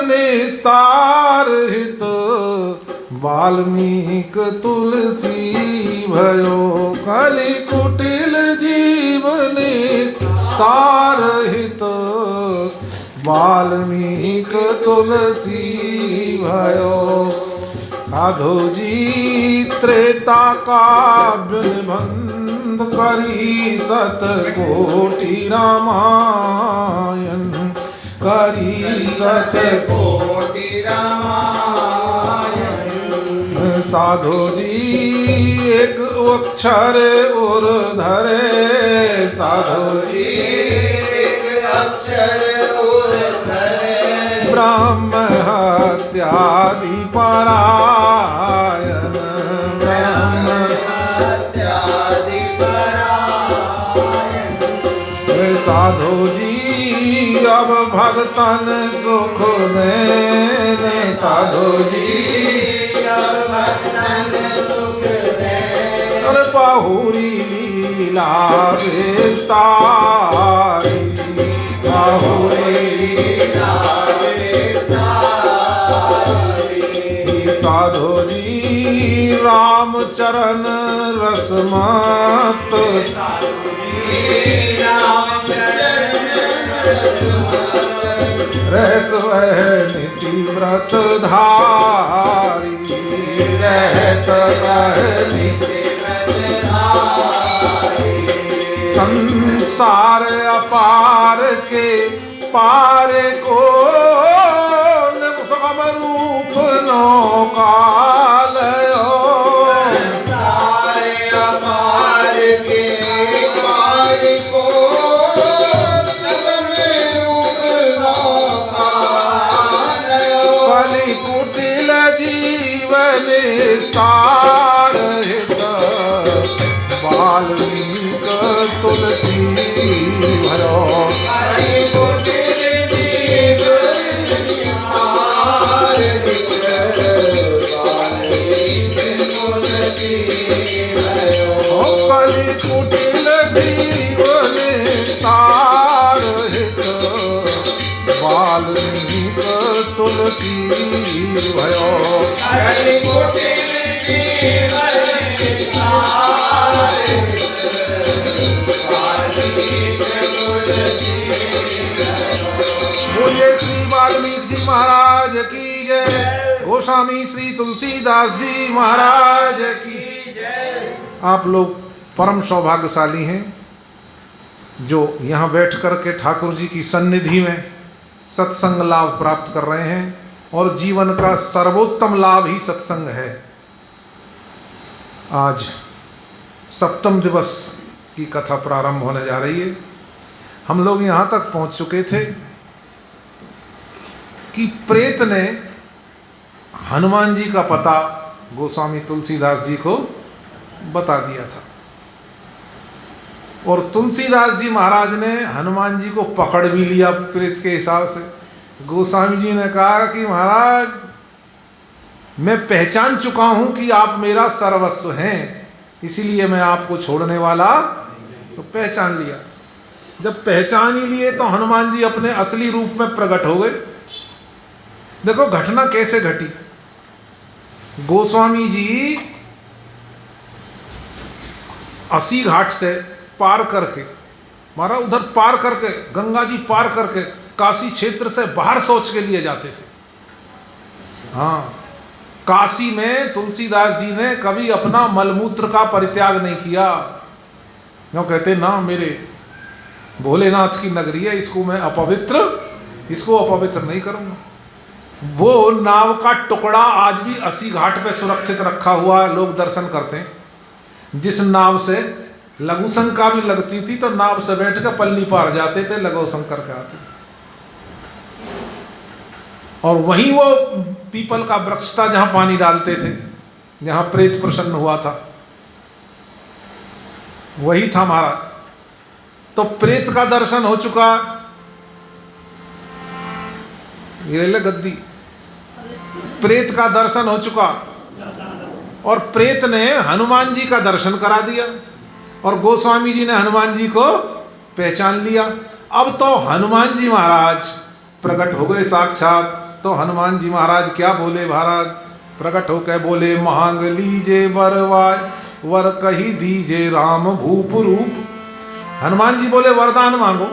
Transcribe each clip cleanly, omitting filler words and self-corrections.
निस्तार हित वाल्मीक तुलसी भयो कलि कुटिल जीव निस्तार हित वाल्मीक तुलसी भयो। साधु जी त्रेता काव्य निबंध करी सतकोटि रामायण करी सतकोटि रामायण। साधु जी एक अक्षर उर धरे साधु जी एक अक्षर उर धरे ब्रह्म हत्यादि परायण ब्रह्म हत्यादि परायण। साधु जी अब भगतन सुख देन साधु जी अब भगतन सुख देन और बहुरी लीला विस्तारी बहुरी लीला विस्तारी। साधु जी रामचरण रसमत साधु जी रामचरण रस वह निसी व्रत धारी रहत वह निसी व्रत धारी। संसार अपार के पार को सुगम रूप नौकालयो संसार अपार के पार को कुटिल जीवन स्टार हित वाल्मीक तुलसी भयो। कुटिल जीवन स्टार हित वाल्मीक तुलसी भयो। कलि कुटिल जीवन स्टार हित वाल्मीक तुलसी भयो। बोलिए श्री वाल्मीकि जी महाराज की जय। गोस्वामी श्री तुलसीदास जी महाराज की जय। आप लोग परम सौभाग्यशाली हैं जो यहाँ बैठ कर के ठाकुर जी की सन्निधि में सत्संग लाभ प्राप्त कर रहे हैं और जीवन का सर्वोत्तम लाभ ही सत्संग है। आज सप्तम दिवस की कथा प्रारंभ होने जा रही है। हम लोग यहाँ तक पहुँच चुके थे कि प्रेत ने हनुमान जी का पता गोस्वामी तुलसीदास जी को बता दिया था और तुलसीदास जी महाराज ने हनुमान जी को पकड़ भी लिया प्रेत के हिसाब से। गोस्वामी जी ने कहा कि महाराज मैं पहचान चुका हूँ कि आप मेरा सर्वस्व हैं, इसीलिए मैं आपको छोड़ने वाला तो पहचान लिया। जब पहचान ही लिए तो हनुमान जी अपने असली रूप में प्रकट हो गए। देखो घटना कैसे घटी। गोस्वामी जी 80 घाट से पार करके मारा उधर पार करके गंगा जी पार करके काशी क्षेत्र से बाहर शौच के लिए जाते थे। हाँ, काशी में तुलसीदास जी ने कभी अपना मलमूत्र का परित्याग नहीं किया। क्यों कहते ना मेरे भोलेनाथ की नगरी है, इसको मैं इसको अपवित्र नहीं करूँगा। वो नाव का टुकड़ा आज भी 80 घाट पे सुरक्षित रखा हुआ, लोग दर्शन करते हैं। जिस नाव से लघु शंका भी लगती थी तो नाव से बैठ कर पल्ली पार जाते थे, लघु शंकर के आते थे। और वहीं वो पीपल का वृक्ष था जहां पानी डालते थे, जहां प्रेत प्रसन्न हुआ था, वही था महाराज। तो प्रेत का दर्शन हो चुका, ये ले गद्दी, प्रेत का दर्शन हो चुका और प्रेत ने हनुमान जी का दर्शन करा दिया और गोस्वामी जी ने हनुमान जी को पहचान लिया। अब तो हनुमान जी महाराज प्रकट हो गए साक्षात तो हनुमान जी महाराज क्या बोले महाराज, प्रकट होकर बोले मांग लीजे वरवाय वर कही दीजे राम भूप रूप। हनुमान जी बोले वरदान मांगो,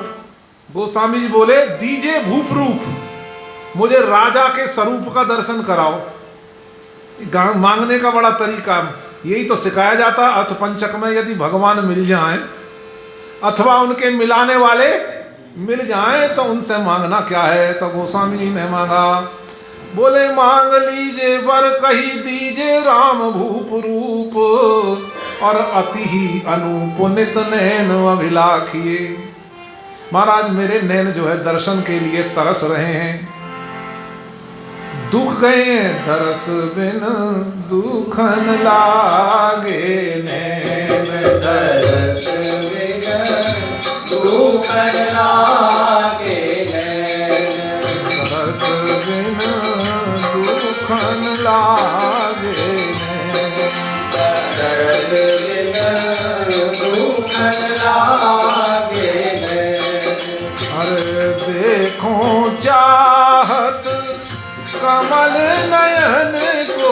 गोस्वामी जी बोले दीजे भूप रूप, मुझे राजा के स्वरूप का दर्शन कराओ। मांगने का बड़ा तरीका यही तो सिखाया जाता। अथ पंचक में यदि भगवान मिल जाएं अथवा उनके मिलाने वाले मिल जाएं तो उनसे मांगना क्या है। तो गोस्वामी जी ने मांगा, बोले मांग लीजे वर कही दीजे राम भूप रूप और अति ही अनूप नित नैन अभिलाखिए। महाराज मेरे नैन जो है दर्शन के लिए तरस रहे हैं, दुख गए दरस बिन दुखन लागे नैन दरस बिन दुखन लागे नैन दरस बिन दुखन लागे दरस बिन दुखन लागे। अरे देखो चाहत कमल नयन को,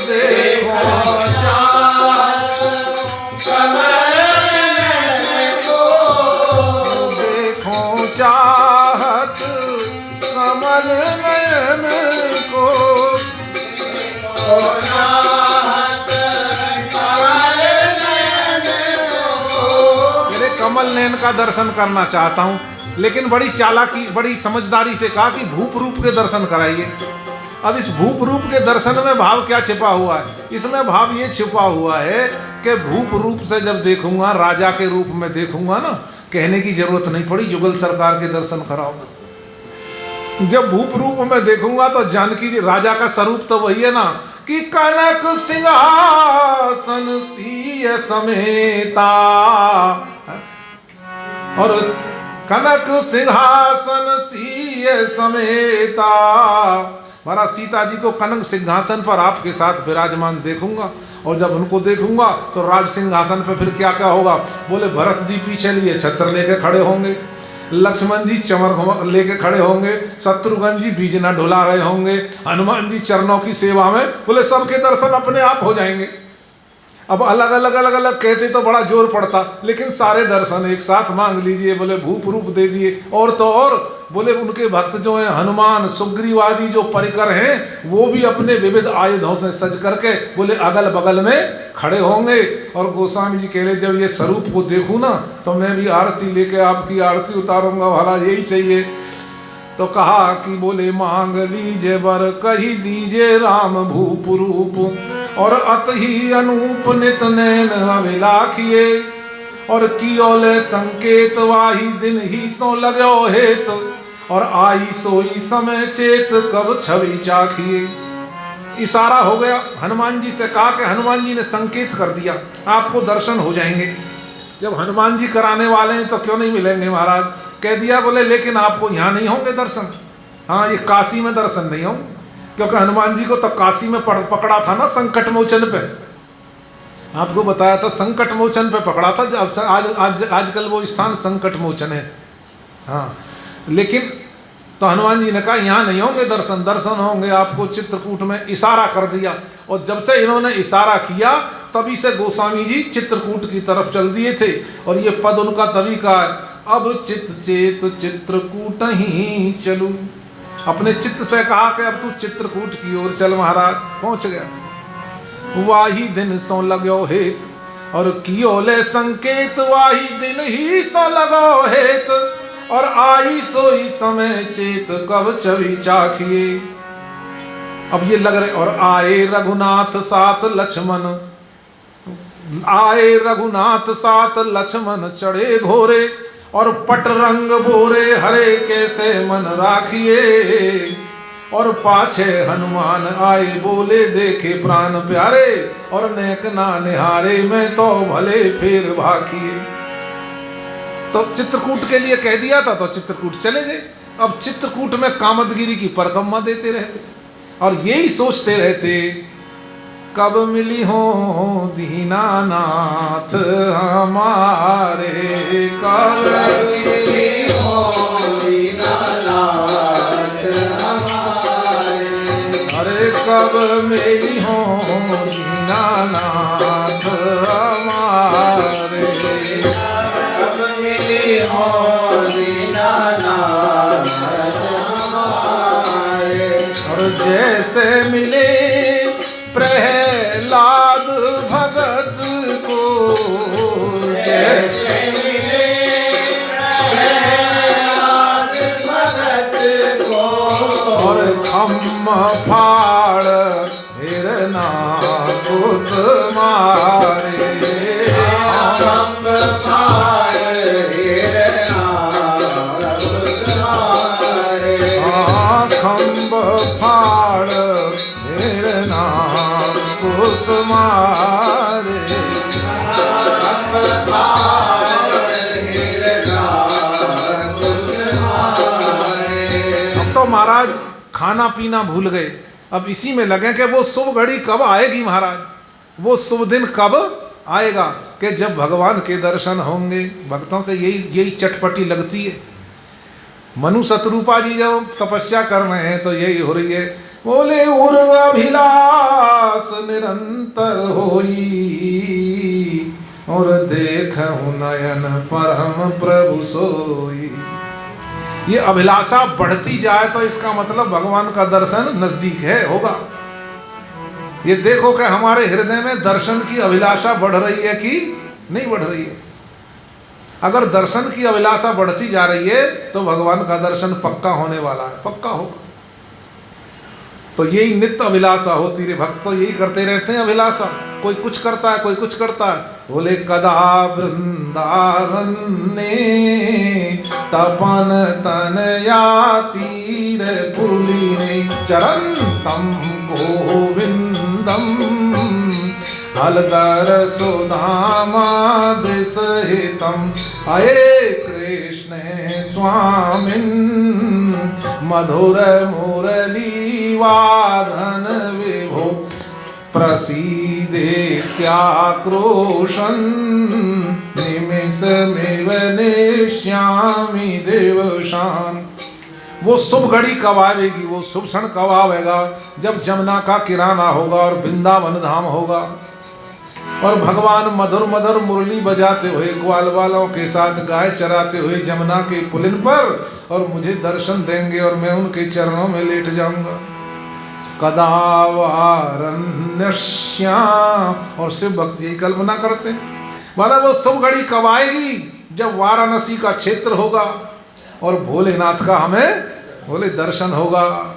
देखो चाहत कमल नयन को, देखो चाहत कमल नयन को, देखो चाहत कमल नयन को। मेरे कमल नयन का दर्शन करना चाहता हूँ, लेकिन बड़ी चालाकी बड़ी समझदारी से कहा कि भूप रूप के दर्शन कराइए। अब इस भूप रूप के दर्शन में भाव क्या छिपा हुआ है? इसमें भाव ये छिपा हुआ है कि भूप रूप से जब देखूंगा, राजा के रूप में देखूंगा ना, कहने की जरूरत नहीं पड़ी जुगल सरकार के दर्शन कराओ। जब भूप रूप में देखूंगा तो जानकी जी राजा का स्वरूप तो वही है ना कि कनक सिंहासन सीय समेता, और कनक सिंहासन सीय समेता। महाराज सीता जी को कनक सिंहासन पर आपके साथ विराजमान देखूंगा, और जब उनको देखूंगा तो राज सिंहासन पर फिर क्या क्या होगा। बोले भरत जी पीछे लिए छत्र लेके खड़े होंगे, लक्ष्मण जी चमर लेके खड़े होंगे, शत्रुघ्न जी बीजना ढुला रहे होंगे, हनुमान जी चरणों की सेवा में। बोले सबके दर्शन अपने आप हो जाएंगे। अब अलग अलग अलग अलग कहते तो बड़ा जोर पड़ता, लेकिन सारे दर्शन एक साथ मांग लीजिए। बोले भूप रूप दे दिए। और तो और बोले उनके भक्त जो हैं हनुमान सुग्रीव आदि जो परिकर हैं, वो भी अपने विविध आयुधों से सज करके बोले अगल बगल में खड़े होंगे। और गोस्वामी जी कह रहे जब ये स्वरूप को देखूँ ना तो मैं भी आरती लेके आपकी आरती उतारूंगा, भला यही चाहिए। तो कहा कि बोले मांग लीजे वर कही दीजे राम भूप रूप और अतहि अनूप नित नैन अभिलाखिए। और कियोले संकेत वाही दिन ही सो लगो हेत और आई सोई समय चेत कब छवि चाखिए। इशारा हो गया, हनुमान जी से कहा कि हनुमान जी ने संकेत कर दिया आपको दर्शन हो जाएंगे। जब हनुमान जी कराने वाले हैं तो क्यों नहीं मिलेंगे महाराज। कह दिया बोले लेकिन आपको यहाँ नहीं होंगे दर्शन, हाँ ये काशी में दर्शन नहीं होंगे, क्योंकि हनुमान जी को तो काशी में पकड़ा था ना संकट मोचन पे। आपको बताया था संकट मोचन पे पकड़ा था। आजकल वो स्थान संकट मोचन है। हाँ लेकिन तो हनुमान जी ने कहा यहाँ नहीं होंगे दर्शन, दर्शन होंगे आपको चित्रकूट में। इशारा कर दिया और जब से इन्होंने इशारा किया तभी से गोस्वामी जी चित्रकूट की तरफ चल दिए थे। और ये पद उनका तभी का अब चित्त चेत चित्रकूट ही चलू। अपने चित्त से कहा कि अब तू चित्रकूट की ओर चल। महाराज पहुंच गया। वाही दिन सो लगो हेत और कियोले संकेत, वाही दिन ही सो लगो हेत और आई सोई समय चेत कब छवि चाखिए। अब ये लग रहे और आए रघुनाथ साथ लक्ष्मण, आए रघुनाथ साथ लक्ष्मण चढ़े घोरे और पट रंग बोरे हरे कैसे मन राखिए। और पाछे हनुमान आए बोले देखे प्राण प्यारे और नेक ना निहारे में तो भले फेर भाखिए। तो चित्रकूट के लिए कह दिया था तो चित्रकूट चले गए। अब चित्रकूट में कामदगिरी की परिक्रमा देते रहते और यही सोचते रहते कब मिली हो दीनानाथ हमारे, कब मिली हो दीनानाथ अरे कब मेरी हो दीनानाथ हमारे, कब मेरी हो दीनानाथ हमारे। और जैसे मिले प्रहलाद भगत को, जैसे मिले प्रहलाद भगत को, और खम्म फाड़ हिरना घुस मारे, खम्भ फाड़ हिरना घुस मारे। खम्भ फाड़ हिरना घुस मारे। खम्भ फाड़ हिरना घुस मारे। अब तो महाराज खाना पीना भूल गए, अब इसी में लगे कि वो शुभ घड़ी कब आएगी महाराज, वो शुभ दिन कब आएगा कि जब भगवान के दर्शन होंगे। भक्तों के यही चटपटी लगती है। मनु शतरूपा जी जब तपस्या कर रहे हैं तो यही हो रही है, बोले उर्वाभिलाष निरंतर होई, और देखहु नयन परम प्रभु सोई। ये अभिलाषा बढ़ती जाए तो इसका मतलब भगवान का दर्शन नजदीक है, होगा। ये देखो कि हमारे हृदय में दर्शन की अभिलाषा बढ़ रही है कि नहीं बढ़ रही है। अगर दर्शन की अभिलाषा बढ़ती जा रही है तो भगवान का दर्शन पक्का होने वाला है, पक्का होगा। तो यही नित्य अभिलाषा होती रही। भक्त तो यही करते रहते हैं अभिलाषा, कोई कुछ करता है, कोई कुछ करता है। बोले कदा वृंदावन ने तपन तनया तीर पुलिने, चरंतम गोविंदम हलदर सुदामाद सहितम, अये कृष्ण स्वामिन् मधुर मुरली वादन विभो, प्रसीदेत्याक्रोशन् निमिषमिव नेष्यामि देवशान। वो शुभ घड़ी कब आएगी, वो शुभ क्षण कब आएगा जब जमुना का किराना होगा और वृंदावन धाम होगा, और भगवान मधुर मधुर मुरली बजाते हुए ग्वाल वालों के साथ गाय चराते हुए जमुना के पुलिन पर और मुझे दर्शन देंगे और मैं उनके चरणों में लेट जाऊंगा। कदा वारण्यश्याम, और शिव भक्त यही कल्पना करते हैं, माना वो शुभ घड़ी कब आएगी जब वाराणसी का क्षेत्र होगा और भोलेनाथ का हमें बोले दर्शन होगा।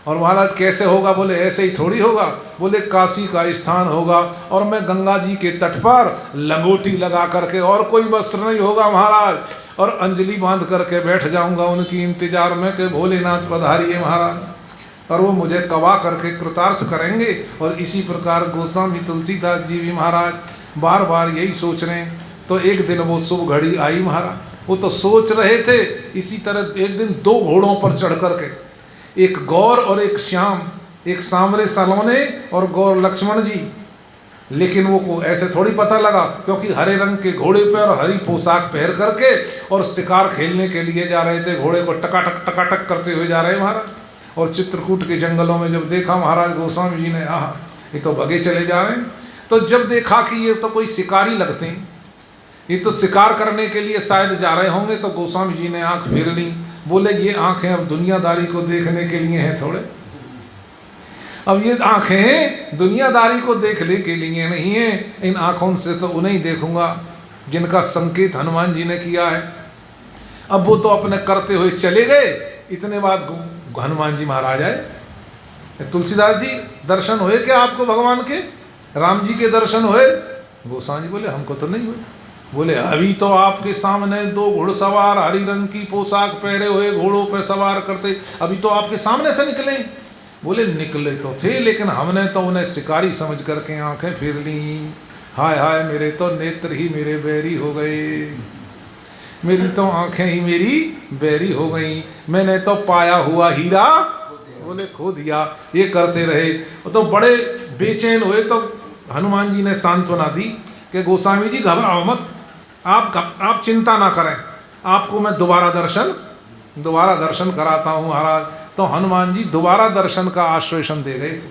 और महाराज कैसे होगा, बोले ऐसे ही थोड़ी होगा, बोले काशी का स्थान होगा और मैं गंगा जी के तट पर लंगोटी लगा करके, और कोई वस्त्र नहीं होगा महाराज, और अंजलि बांध करके बैठ जाऊंगा उनकी इंतजार में कि भोलेनाथ पधारिए महाराज, और वो मुझे कवा करके कृतार्थ करेंगे। और इसी प्रकार गोस्वामी तुलसीदास जी भी महाराज बार बार यही सोच रहे हैं। तो एक दिन वो शुभ घड़ी आई महाराज, वो तो सोच रहे थे। इसी तरह एक दिन दो घोड़ों पर चढ़ करके, एक गौर और एक श्याम, एक सांवरे सलोने और गौर लक्ष्मण जी, लेकिन वो को ऐसे थोड़ी पता लगा, क्योंकि हरे रंग के घोड़े पर और हरी पोशाक पहन करके और शिकार खेलने के लिए जा रहे थे, घोड़े को टकाटक करते हुए जा रहे महाराज। और चित्रकूट के जंगलों में जब देखा महाराज गोस्वामी जी ने, आह ये तो भगे चले जा रहे हैं। तो जब देखा कि ये तो कोई शिकारी लगते हैं, ये तो शिकार करने के लिए शायद जा रहे होंगे, तो गोस्वामी जी ने आंख फेर ली। बोले ये आंखें अब दुनियादारी को देखने के लिए हैं थोड़े, अब ये आंखें दुनियादारी को देखने के लिए नहीं है। इन आंखों से तो उन्हें ही देखूंगा जिनका संकेत हनुमान जी ने किया है। अब वो तो अपने करते हुए चले गए। इतने बाद हनुमान जी महाराज आए। तुलसीदास जी दर्शन हुए क्या आपको भगवान के? राम जी के दर्शन हुए? गोस्वामी बोले हमको तो नहीं हुए। बोले अभी तो आपके सामने दो घुड़सवार हरी रंग की पोशाक पहने हुए घोड़ों पर सवार करते, अभी तो आपके सामने से निकले। बोले निकले तो थे, लेकिन हमने तो उन्हें शिकारी समझ करके आंखें फेर ली। हाय हाय मेरे तो नेत्र ही मेरे बैरी हो गए, मेरी तो आंखें ही मेरी बैरी हो गई, मैंने तो पाया हुआ हीरा बोले खो दिया। ये करते रहे तो बड़े बेचैन हुए। तो हनुमान जी ने सांत्वना दी कि गोस्वामी जी घबराओ मत, आप चिंता ना करें, आपको मैं दोबारा दर्शन कराता हूँ महाराज। तो हनुमान जी दोबारा दर्शन का आश्वासन दे गए थे।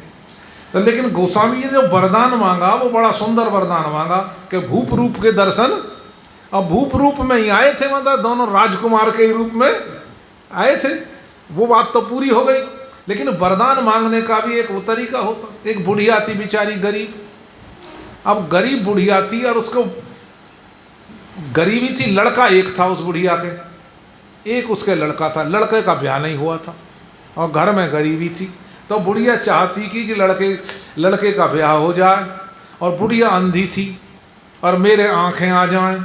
तो लेकिन गोस्वामी ने जो वरदान मांगा वो बड़ा सुंदर वरदान मांगा कि भूप रूप के दर्शन। अब भूप रूप में ही आए थे, मतलब दोनों राजकुमार के रूप में आए थे, वो बात तो पूरी हो गई। लेकिन वरदान मांगने का भी एक वो तरीका होता। एक बुढ़िया थी बेचारी गरीब, अब गरीब बुढ़िया थी और उसको गरीबी थी, लड़का एक था उस बुढ़िया के, एक उसके लड़का था, लड़के का ब्याह नहीं हुआ था और घर में गरीबी थी। तो बुढ़िया चाहती कि लड़के का ब्याह हो जाए, और बुढ़िया अंधी थी और मेरे आंखें आ जाएं,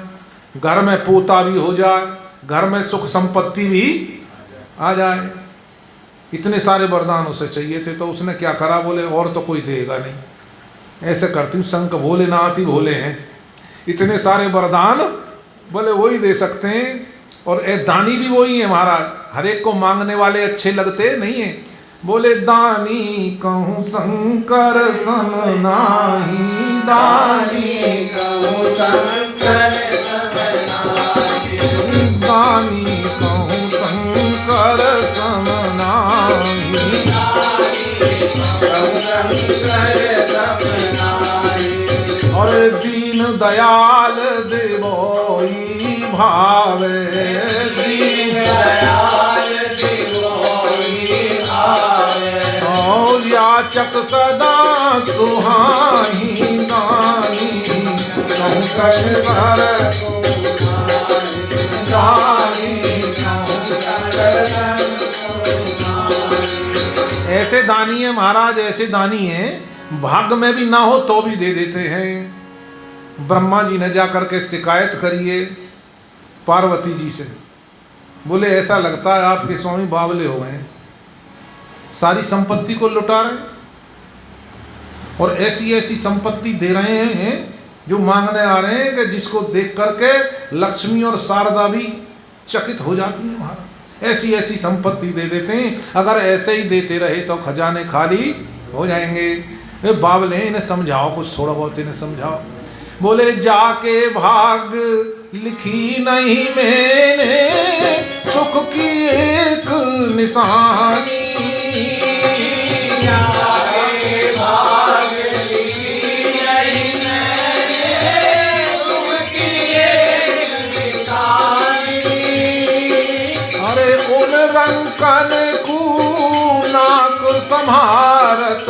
घर में पोता भी हो जाए, घर में सुख संपत्ति भी आ जाए। इतने सारे वरदान उसे चाहिए थे। तो उसने क्या करा, बोले और तो कोई देगा नहीं, ऐसे करती हूँ, शंकर भोलेनाथ ही भोले हैं, इतने सारे वरदान बोले वही दे सकते हैं। और दानी भी वही है महाराज, हर एक को मांगने वाले अच्छे लगते नहीं हैं। बोले दानी कहूँ शंकर सम नाही, दानी कहूँ शंकर सम नाही, दानी कहूँ शंकर सम नाही, कहूँ शंकर सम नाही। और दीन दयाल देवोई भावे, दीन दयाल देवोई भावे, और याचक सदा सुहाई, दानी कहूँ शंकर दानी कहूँ शंकर। ऐसे दानी है महाराज, ऐसे दानी हैं, भाग्य में भी ना हो तो भी दे देते हैं। ब्रह्मा जी ने जाकर के शिकायत करिए पार्वती जी से, बोले ऐसा लगता है आपके स्वामी बावले हो गए, सारी संपत्ति को लुटा रहे हैं और ऐसी ऐसी संपत्ति दे रहे हैं जो मांगने आ रहे हैं कि जिसको देख करके लक्ष्मी और शारदा भी चकित हो जाती हैं महाराज। ऐसी ऐसी संपत्ति दे देते हैं, अगर ऐसे ही देते रहे तो खजाने खाली हो जाएंगे। वे बावले, इन्हें समझाओ, कुछ थोड़ा बहुत इन्हें समझाओ। बोले जाके भाग लिखी नहीं मैंने, सुख की एक निशानी, जाके भाग लिखी नहीं मैंने, सुख की एक निशानी। अरे उन रंकन को नाक संभारत,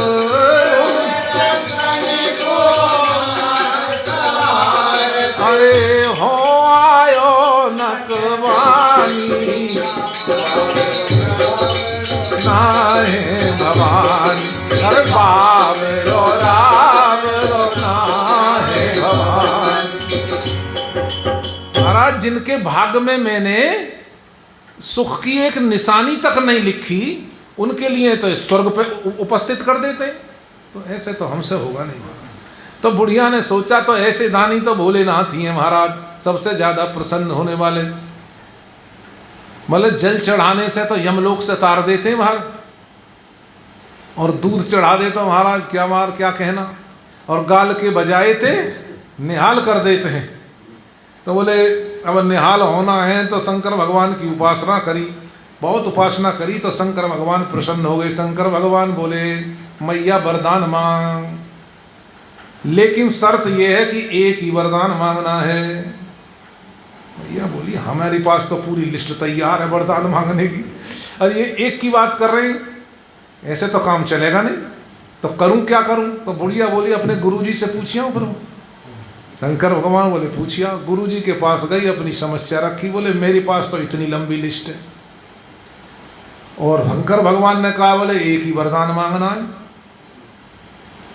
अरे हो आयो नकवानी, नाहे भवानी, अरे बाबरो रावरो नाहे भवानी। महाराज जिनके भाग्य में मैंने सुख की एक निशानी तक नहीं लिखी, उनके लिए तो स्वर्ग पे उपस्थित कर देते। तो ऐसे तो हमसे होगा नहीं होगा। तो बुढ़िया ने सोचा तो ऐसे दानी तो भोलेनाथ ही हैं महाराज, सबसे ज़्यादा प्रसन्न होने वाले। मतलब जल चढ़ाने से तो यमलोक से तार देते हैं बाहर, और दूध चढ़ा देते तो महाराज क्या कहना, और गाल के बजाए थे निहाल कर देते हैं। तो बोले अब निहाल होना है तो शंकर भगवान की उपासना करी, बहुत उपासना करी तो शंकर भगवान प्रसन्न हो गए। शंकर भगवान बोले मैया वरदान मांग, लेकिन शर्त यह है कि एक ही वरदान मांगना है। मैया बोली हमारे पास तो पूरी लिस्ट तैयार है वरदान मांगने की, और ये एक की बात कर रहे हैं, ऐसे तो काम चलेगा नहीं, तो करूं क्या करूं। तो बुढ़िया बोली अपने गुरुजी से पूछिया। फिर शंकर भगवान बोले पूछिया। गुरुजी के पास गई, अपनी समस्या रखी, बोले मेरे पास तो इतनी लंबी लिस्ट है। और शंकर भगवान ने कहा बोले एक ही वरदान मांगना है।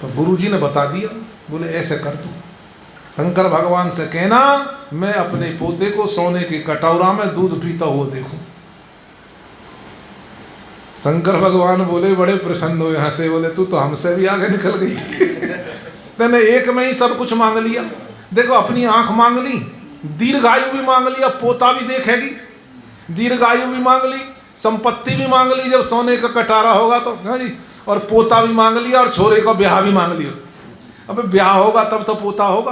तो गुरुजी ने बता दिया, बोले ऐसे कर तू, शंकर भगवान से कहना मैं अपने पोते को सोने के कटोरा में दूध पीता हुआ देखूं। शंकर भगवान बोले बड़े प्रसन्न हुए, हंसे, बोले तू तो हमसे भी आगे निकल गई तूने एक में ही सब कुछ मांग लिया। देखो अपनी आंख मांग ली, दीर्घायु भी मांग लिया, पोता भी देखेगी, दीर्घायु भी मांग ली, संपत्ति भी मांग ली जब सोने का कटारा होगा तो, हाँ जी, और पोता भी मांग लिया, और छोरे का ब्याह भी मांग लिया। अब ब्याह होगा तब तो पोता होगा।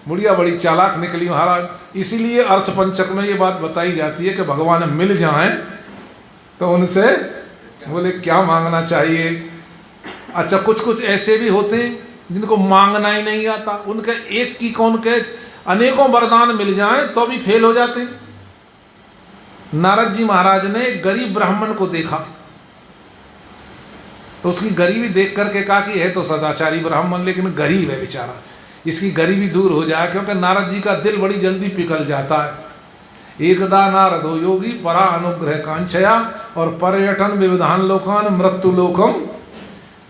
बुढ़िया बड़ी चालाक निकली महाराज। इसीलिए अर्थ पंचक में ये बात बताई जाती है कि भगवान मिल जाएं तो उनसे बोले क्या मांगना चाहिए? अच्छा, कुछ कुछ ऐसे भी होते हैं जिनको मांगना ही नहीं आता, उनके एक की कौन के अनेकों वरदान मिल जाएं तो भी फेल हो जाते हैं। नारद जी महाराज ने एक गरीब ब्राह्मण को देखा तो उसकी गरीबी देख करके कहा कि है तो सदाचारी ब्राह्मण लेकिन गरीब है बेचारा, इसकी गरीबी दूर हो जाए, क्योंकि नारद जी का दिल बड़ी जल्दी पिघल जाता है। एकदा नारदो योगी परा अनुग्रह कांक्षया और पर्यटन विविधान लोकान मृत्यु लोकम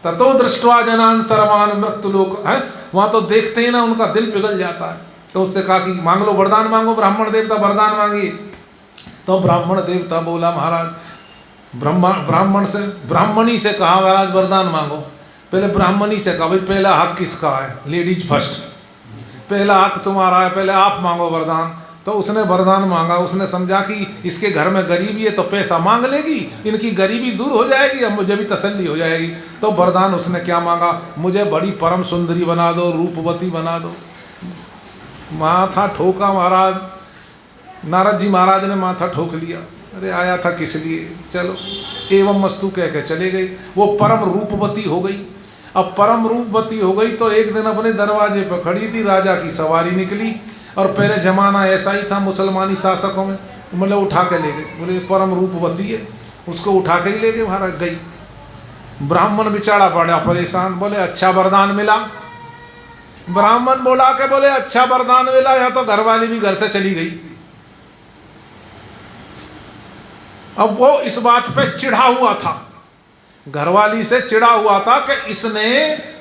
ततो दृष्टवा जनान सर्वान मृत्यु लोक है, वहाँ तो देखते ही ना उनका दिल पिघल जाता है। तो उससे कहा कि मांग लो, वरदान मांगो। ब्राह्मण देवता वरदान मांगिए। तो ब्राह्मण देवता बोला महाराज, ब्राह्मणी से कहा महाराज वरदान मांगो। पहले ब्राह्मणी से कहा भाई पहला हक किसका है, लेडीज फर्स्ट, पहला हक तुम्हारा है, पहले आप मांगो वरदान। तो उसने वरदान मांगा। उसने समझा कि इसके घर में गरीबी है तो पैसा मांग लेगी, इनकी गरीबी दूर हो जाएगी, अब मुझे भी तसल्ली हो जाएगी। तो वरदान उसने क्या मांगा, मुझे बड़ी परम सुंदरी बना दो, रूपवती बना दो। माथा ठोका महाराज, नारद जी महाराज ने माथा ठोक लिया। अरे आया था किस लिए, चलो एवं मस्तु कह के चले गई। वो परम रूपवती हो गई। अब परम रूपवती हो गई तो एक दिन अपने दरवाजे पर खड़ी थी, राजा की सवारी निकली। और पहले जमाना ऐसा ही था मुसलमानी शासकों में, मतलब उठा के ले गए, बोले परम रूपवती है, उसको उठा के ही ले गए, वहाँ रख गई। ब्राह्मण बेचारा बड़ा परेशान, बोले अच्छा वरदान मिला। ब्राह्मण बोला के बोले अच्छा वरदान मिला, या तो घरवाली भी घर से चली गई। अब वो इस बात पे चिढ़ा हुआ था, घरवाली से चिढ़ा हुआ था कि इसने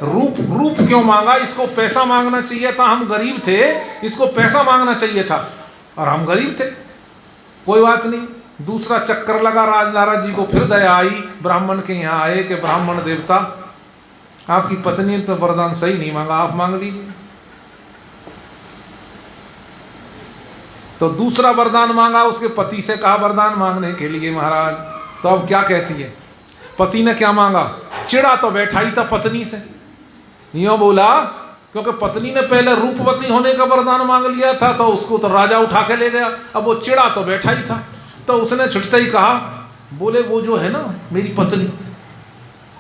रूप क्यों मांगा, इसको पैसा मांगना चाहिए था, हम गरीब थे, इसको पैसा मांगना चाहिए था और हम गरीब थे। कोई बात नहीं, दूसरा चक्कर लगा। नारद जी को फिर दया आई, ब्राह्मण के यहाँ आए कि ब्राह्मण देवता आपकी पत्नी ने तो वरदान सही नहीं मांगा, आप मांग लीजिए। तो दूसरा वरदान मांगा, उसके पति से कहा वरदान मांगने के लिए महाराज। तो अब क्या कहती है, पति ने क्या मांगा, चिढ़ा तो बैठा ही था पत्नी से, यूं बोला क्योंकि पत्नी ने पहले रूपवती होने का वरदान मांग लिया था तो उसको तो राजा उठा के ले गया। अब वो चिढ़ा तो बैठा ही था, तो उसने छुटते ही कहा, बोले वो जो है ना मेरी पत्नी,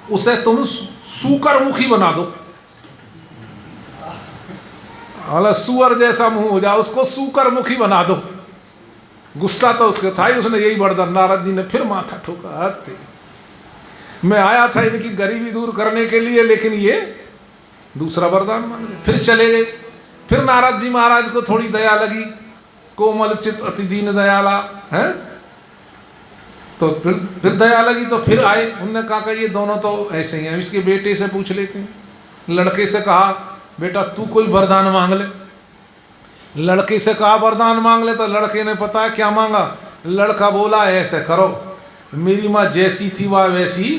उसे तुम सूकर मुखी बना दो, सुअर जैसा मुंह हो जाए, उसको सूकर मुखी बना दो। गुस्सा तो उसके था ही, उसने यही वरदान। नारद जी ने फिर माथा ठोका, मैं आया था इनकी गरीबी दूर करने के लिए, लेकिन ये दूसरा वरदान मांग लिया। फिर चले गए। फिर नारद जी महाराज को थोड़ी दया लगी, कोमल चित अति दीन दयाला है, तो फिर दया लगी तो फिर आए। उन्होंने कहा कि ये दोनों तो ऐसे ही हैं, इसके बेटे से पूछ लेते हैं। लड़के से कहा बेटा तू कोई वरदान मांग ले। लड़के से कहा वरदान मांग ले, तो लड़के ने पता है क्या मांगा। लड़का बोला ऐसे करो, मेरी माँ जैसी थी वह वैसी,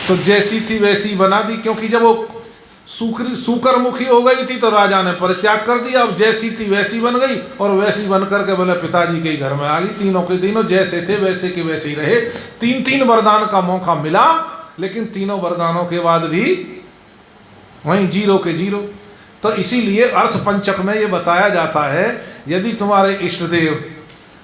तो जैसी थी वैसी बना दी। क्योंकि जब वो सूकर मुखी हो गई थी तो राजा ने परित्याग कर दिया। अब जैसी थी वैसी बन गई, और वैसी बन करके बोले पिताजी के घर में आ गई। तीनों के तीनों जैसे थे वैसे के वैसे ही रहे। तीन वरदान का मौका मिला, लेकिन तीनों वरदानों के बाद भी वहीं जीरो के जीरो। तो इसीलिए अर्थ पंचक में ये बताया जाता है, यदि तुम्हारे इष्ट देव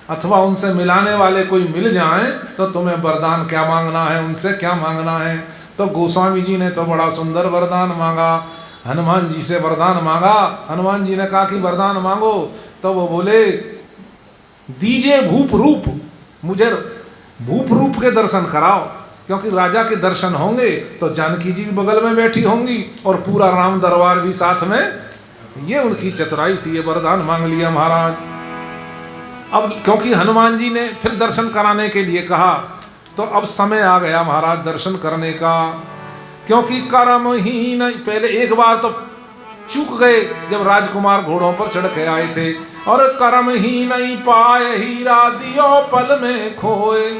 अथवा उनसे मिलाने वाले कोई मिल जाएं तो तुम्हें वरदान क्या मांगना है, उनसे क्या मांगना है। तो गोस्वामी जी ने तो बड़ा सुंदर वरदान मांगा, हनुमान जी से वरदान मांगा। हनुमान जी ने कहा कि वरदान मांगो, तो वो बोले दीजिए भूप रूप, मुझे भूप रूप के दर्शन कराओ, क्योंकि राजा के दर्शन होंगे तो जानकी जी बगल में बैठी होंगी और पूरा राम दरबार भी साथ में। ये उनकी चतुराई थी, ये वरदान मांग लिया महाराज। अब क्योंकि हनुमान जी ने फिर दर्शन कराने के लिए कहा, तो अब समय आ गया महाराज दर्शन करने का। क्योंकि कर्म ही नहीं, पहले एक बार तो चूक गए जब राजकुमार घोड़ों पर चढ़ के आए थे, और कर्म ही नहीं पाए हीरा दियो पल में खोए,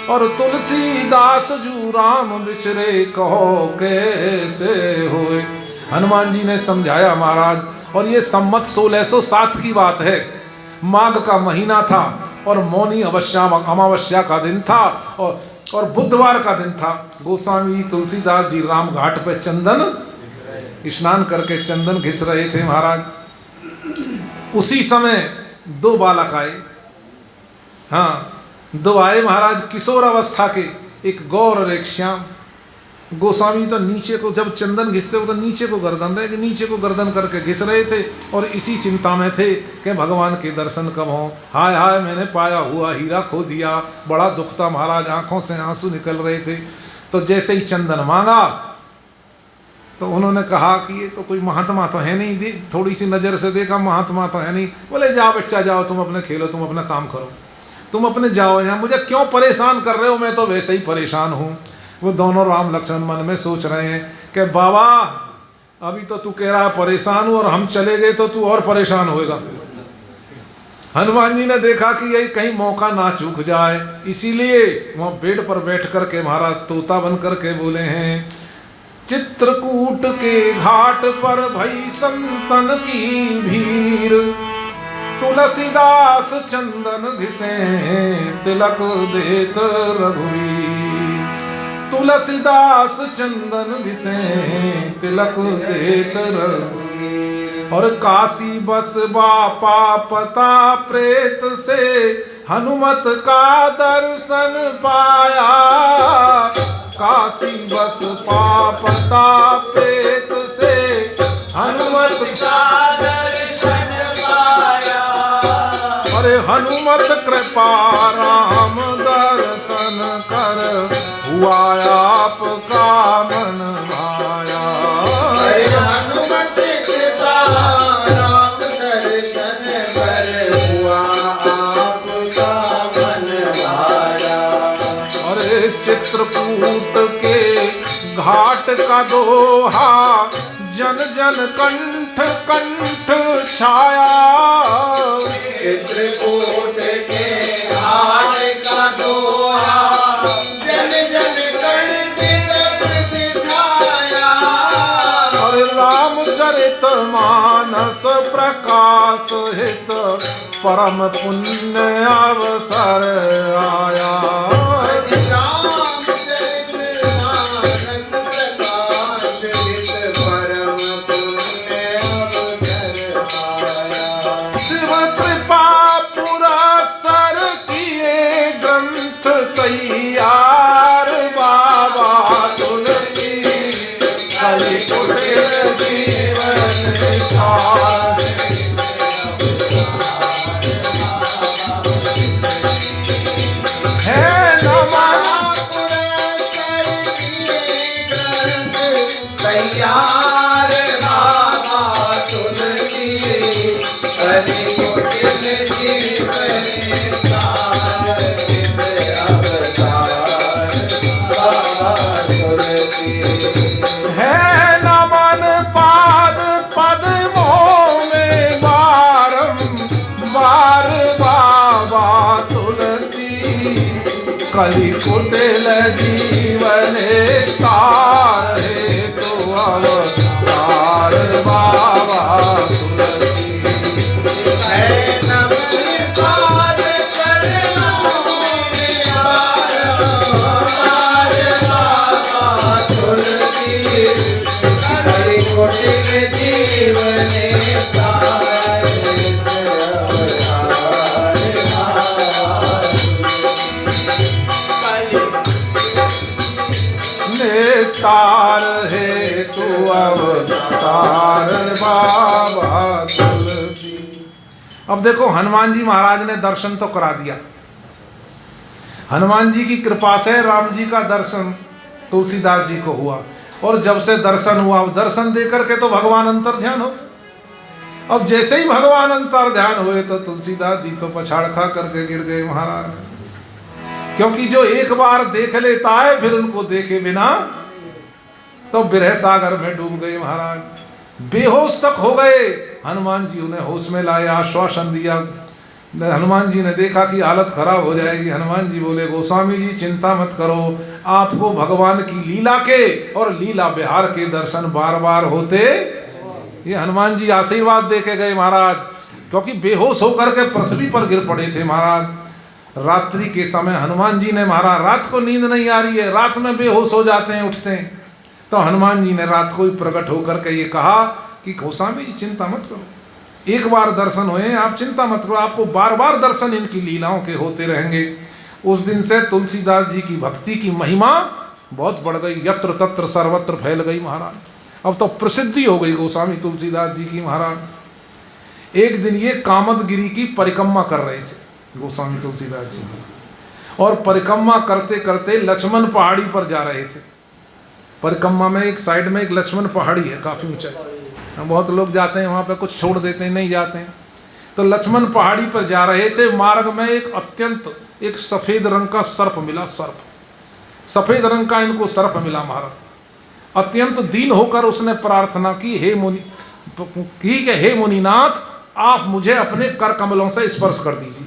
और तुलसीदास जू राम बिछरे कहो कैसे होए। हनुमान जी ने समझाया महाराज। और ये सम्मत 1607 की बात है, माघ का महीना था और मौनी अमावस्या का दिन था, और बुधवार का दिन था। गोस्वामी तुलसीदास जी राम घाट पे चंदन स्नान करके चंदन घिस रहे थे महाराज। उसी समय दो बालक आए। हाँ, दो आए महाराज किशोर अवस्था के, एक गौर और एक श्याम। गोस्वामी तो नीचे को जब चंदन घिसते हो तो नीचे को गर्दन रहे, कि नीचे को गर्दन करके घिस रहे थे और इसी चिंता में थे कि भगवान के दर्शन कब हों। हाय हाय मैंने पाया हुआ हीरा खो दिया, बड़ा दुख था महाराज, आंखों से आंसू निकल रहे थे। तो जैसे ही चंदन मांगा तो उन्होंने कहा कि ये तो कोई महात्मा तो है नहीं, थोड़ी सी नज़र से देखा महात्मा तो है नहीं। बोले जाओ बच्चा जाओ, तुम अपने खेलो, तुम अपना काम करो, तुम अपने जाओ, यहाँ मुझे क्यों परेशान कर रहे हो, मैं तो वैसे ही परेशान हूँ। वो दोनों राम लक्ष्मण मन में सोच रहे हैं कि बाबा अभी तो तू कह रहा है परेशान हूँ और हम चले गए तो तू और परेशान होएगा। हनुमान जी ने देखा कि यही कहीं मौका ना चूक जाए, इसीलिए वहाँ पेड़ पर बैठ कर के महाराज तोता बन कर के बोले हैं, चित्रकूट के घाट पर भई संतन की भीड़, तुलसीदास चंदन घिसे तिलक देत रघुवीर। तुलसीदास चंदन घिसे तिलक देत रघुवीर। और काशी बस बापा पता प्रेत से हनुमत का दर्शन पाया। काशी बस पापता प्रेत से हनुमत का दर्शन पाया। अरे हनुमत कृपा राम दर्शन कर हुआ आपका मन भाया। अरे हनुमत कृपा राम दर्शन कर हुआ आपका मन भाया। अरे चित्रकूट के घाट का दोहा जन जन कंठ कंठ छाया। चित्रकूट के घाट का दोहा जन जन कंठ कंठ छाया। और रामचरित मानस प्रकाश हित परम पुण्य अवसर आया। रामचरित मानस प्रकाश हित परम पुण्य अवसर आया। शिव कृपा पुरस्सर किए ग्रंथ तैयार बाबा तुलसी कलि कुटिल जीवन सार। है नमन तैयार बाबा तुलसी कलि कुटिल जीवन सार। अवतार बाबा तुलसी है नमन पाद पद्मों में बारंबार बाबा तुलसी कलि कुटिल जीवन तार है तो अवतार बाबा तुलसी। है नमन पाद पद्मों में बारंबार बाबा तुलसी कलि कुटिल जीवन तार निस्तार है तो अवतार बाबा तुलसी। अब देखो हनुमान जी महाराज ने दर्शन तो करा दिया, हनुमान जी की कृपा से राम जी का दर्शन तुलसीदास जी को हुआ। और जब से दर्शन हुआ, दर्शन दे करके तो भगवान अंतर ध्यान हो। अब जैसे ही भगवान अंतर ध्यान हुए तो तुलसीदास जी तो पछाड़ खा करके गिर गए महाराज। क्योंकि जो एक बार देख लेता है फिर उनको देखे बिना तो विरह सागर में डूब गए महाराज, बेहोश तक हो गए। हनुमान जी उन्हें होश में लाए, आश्वासन दिया। हनुमान जी ने देखा कि हालत खराब हो जाएगी। हनुमान जी बोले गोस्वामी जी चिंता मत करो, आपको भगवान की लीला के और लीला बिहार के दर्शन बार बार होते। ये हनुमान जी आशीर्वाद दे के गए महाराज, क्योंकि बेहोश होकर के पृथ्वी पर गिर पड़े थे महाराज। रात्रि के समय हनुमान जी ने, महाराज रात को नींद नहीं आ रही है, रात में बेहोश हो जाते हैं, उठते हैं। तो हनुमान जी ने रात को ही प्रकट होकर के ये कहा कि गोस्वामी जी चिंता मत करो, एक बार दर्शन हुए, आप चिंता मत करो, आपको बार बार दर्शन इनकी लीलाओं के होते रहेंगे। उस दिन से तुलसीदास जी की भक्ति की महिमा बहुत बढ़ गई, यत्र तत्र सर्वत्र फैल गई महाराज। अब तो प्रसिद्धि हो गई गोस्वामी तुलसीदास जी की महाराज। एक दिन ये कामदगिरी की परिक्रमा कर रहे थे गोस्वामी तुलसीदास जी महाराज, और परिक्रमा करते करते लक्ष्मण पहाड़ी पर जा रहे थे। परिक्रमा में एक साइड में एक लक्ष्मण पहाड़ी है, काफ़ी ऊंचाई। बहुत लोग जाते हैं वहाँ पे, कुछ छोड़ देते हैं, नहीं जाते हैं। तो लक्ष्मण पहाड़ी पर जा रहे थे, मार्ग में एक सफ़ेद रंग का सर्प मिला। सफ़ेद रंग का इनको सर्प मिला महाराज। अत्यंत दीन होकर उसने प्रार्थना की, हे मुनिनाथ, आप मुझे अपने कर कमलों से स्पर्श कर दीजिए।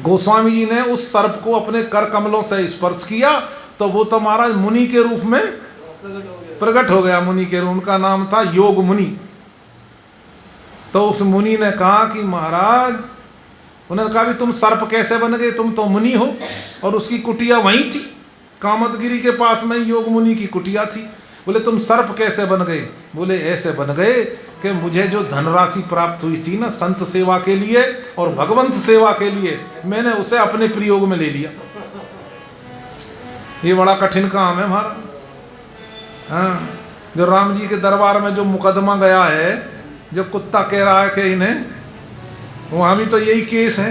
गोस्वामी जी ने उस सर्प को अपने कर कमलों से स्पर्श किया तो वो तो महाराज मुनि के रूप में प्रकट हो गया। मुनि के रूप, उनका नाम था योग मुनि। तो उस मुनि ने कहा कि महाराज, उन्होंने कहा भी तुम सर्प कैसे बन गए, तुम तो मुनि हो। और उसकी कुटिया वहीं थी, कामदगिरी के पास में योग मुनि की कुटिया थी। बोले तुम सर्प कैसे बन गए? बोले ऐसे बन गए कि मुझे जो धनराशि प्राप्त हुई थी ना संत सेवा के लिए और भगवंत सेवा के लिए, मैंने उसे अपने प्रयोग में ले लिया। ये बड़ा कठिन काम है हमारा। हाँ, जो राम जी के दरबार में जो मुकदमा गया है, जो कुत्ता कह रहा है कि इन्हें, वहाँ भी तो यही केस है,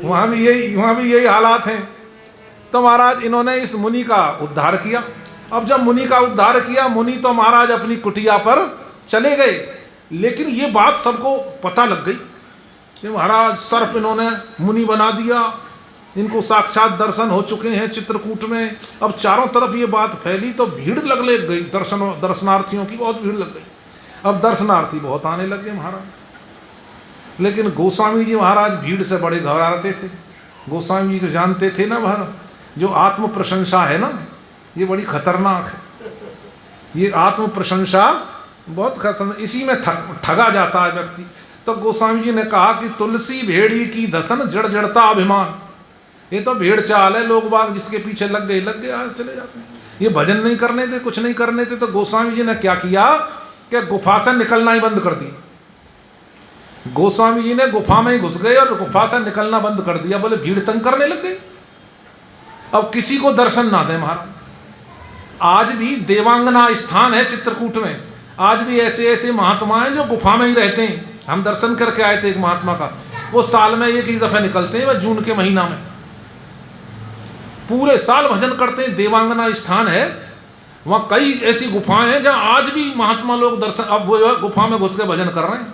वहाँ भी यही हालात हैं। तो महाराज इन्होंने इस मुनि का उद्धार किया। अब जब मुनि का उद्धार किया, मुनि तो महाराज अपनी कुटिया पर चले गए। लेकिन ये बात सबको पता लग गई कि महाराज सर्प इन्होंने मुनि बना दिया, इनको साक्षात दर्शन हो चुके हैं चित्रकूट में। अब चारों तरफ ये बात फैली तो भीड़ लग गई, दर्शनार्थियों की बहुत भीड़ लग गई। अब दर्शनार्थी बहुत आने लगे महाराज। लेकिन गोस्वामी जी महाराज भीड़ से बड़े घबराते थे। गोस्वामी जी तो जानते थे ना महाराज, जो आत्म प्रशंसा है ना, ये बड़ी खतरनाक है। ये आत्म प्रशंसा बहुत खतरनाक, इसी में ठगा जाता है व्यक्ति। तो गोस्वामी जी ने कहा कि तुलसी भेड़ी की धसन जड़ जड़ता अभिमान। ये तो भेड़ चाल है, लोग बाग जिसके पीछे लग गए आज चले जाते हैं। ये भजन नहीं करने थे, कुछ नहीं करने थे। तो गोस्वामी जी ने क्या किया कि गुफा से निकलना ही बंद कर दिया। गोस्वामी जी ने गुफा में ही घुस गए और गुफा से निकलना बंद कर दिया। बोले भीड़ तंग करने लग गई, अब किसी को दर्शन ना दे महाराज। आज भी देवांगना स्थान है चित्रकूट में, आज भी ऐसे ऐसे महात्मा हैं जो गुफा में ही रहते हैं। हम दर्शन करके आए थे एक महात्मा का, वो साल में एक ही दफा निकलते हैं, वह जून के महीना में, पूरे साल भजन करते हैं। देवांगना स्थान है, वहाँ कई ऐसी गुफाएं हैं जहाँ आज भी महात्मा लोग दर्शन, अब वो गुफा में घुस के भजन कर रहे हैं,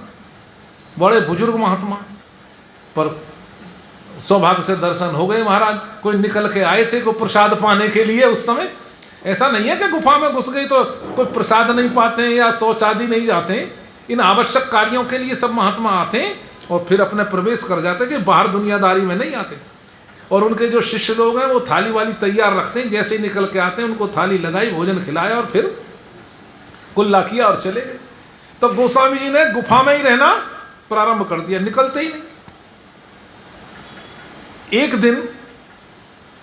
बड़े बुजुर्ग महात्मा। पर सौभाग्य से दर्शन हो गए महाराज। कोई निकल के आए थे कोई प्रसाद पाने के लिए। उस समय ऐसा नहीं है कि गुफा में घुस गई तो कोई प्रसाद नहीं पाते हैं या शौच आदि नहीं जाते हैं। इन आवश्यक कार्यों के लिए सब महात्मा आते हैं और फिर अपने प्रवेश कर जाते हैं, कि बाहर दुनियादारी में नहीं आते। और उनके जो शिष्य लोग हैं वो थाली वाली तैयार रखते हैं, जैसे ही निकल के आते हैं उनको थाली लगाई, भोजन खिलाया और फिर कुल्ला किया और चले गए। तो गोस्वामी जी ने गुफा में ही रहना प्रारंभ कर दिया, निकलते ही नहीं। एक दिन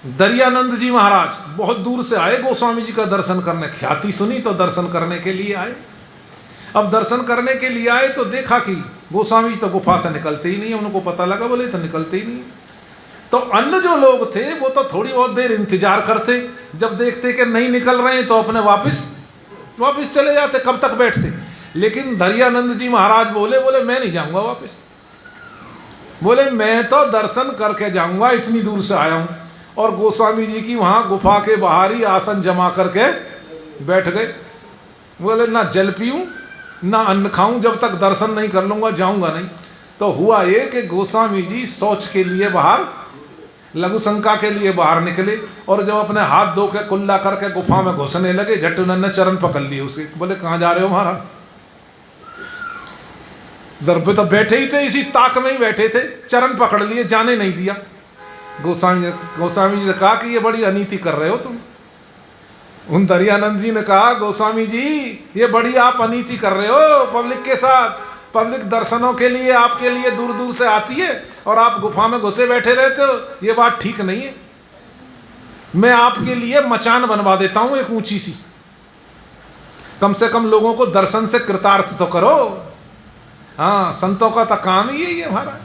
दरियानंद जी महाराज बहुत दूर से आए गोस्वामी जी का दर्शन करने, ख्याति सुनी तो दर्शन करने के लिए आए। अब दर्शन करने के लिए आए तो देखा कि गोस्वामी जी तो गुफा से निकलते ही नहीं। उनको पता लगा, बोले तो निकलते ही नहीं। तो अन्य जो लोग थे वो तो थोड़ी बहुत देर इंतजार करते, जब देखते कि नहीं निकल रहे हैं तो अपने वापस चले जाते, कब तक बैठते। लेकिन दरियानंद जी महाराज बोले मैं नहीं जाऊंगा वापस। बोले मैं तो दर्शन करके जाऊंगा, इतनी दूर से आया हूँ। और गोस्वामी जी की वहाँ गुफा के बाहर ही आसन जमा करके बैठ गए। बोले ना जल पीऊँ ना अन्न खाऊं, जब तक दर्शन नहीं कर लूँगा जाऊँगा नहीं। तो हुआ ये कि गोस्वामी जी शौच के लिए बाहर, लघु शंका के लिए बाहर निकले, और जब अपने हाथ धो के कुल्ला करके गुफा में घुसने लगे, झट उन्होंने चरण पकड़ लिए उसके। बोले कहाँ जा रहे हो महाराज? दर पे तो बैठे ही थे, इसी ताक में ही बैठे थे, चरण पकड़ लिए, जाने नहीं दिया। गोस्वामी जी ने कहा कि ये बड़ी अनीति कर रहे हो तुम। उन दरियानंद जी ने कहा, गोस्वामी जी ये बड़ी आप अनीति कर रहे हो पब्लिक के साथ। पब्लिक दर्शनों के लिए आपके लिए दूर दूर से आती है और आप गुफा में घुसे बैठे रहते हो, ये बात ठीक नहीं है। मैं आपके लिए मचान बनवा देता हूँ एक ऊंची सी, कम से कम लोगों को दर्शन से कृतार्थ तो करो। हाँ, संतों का तो काम ही यही है हमारा।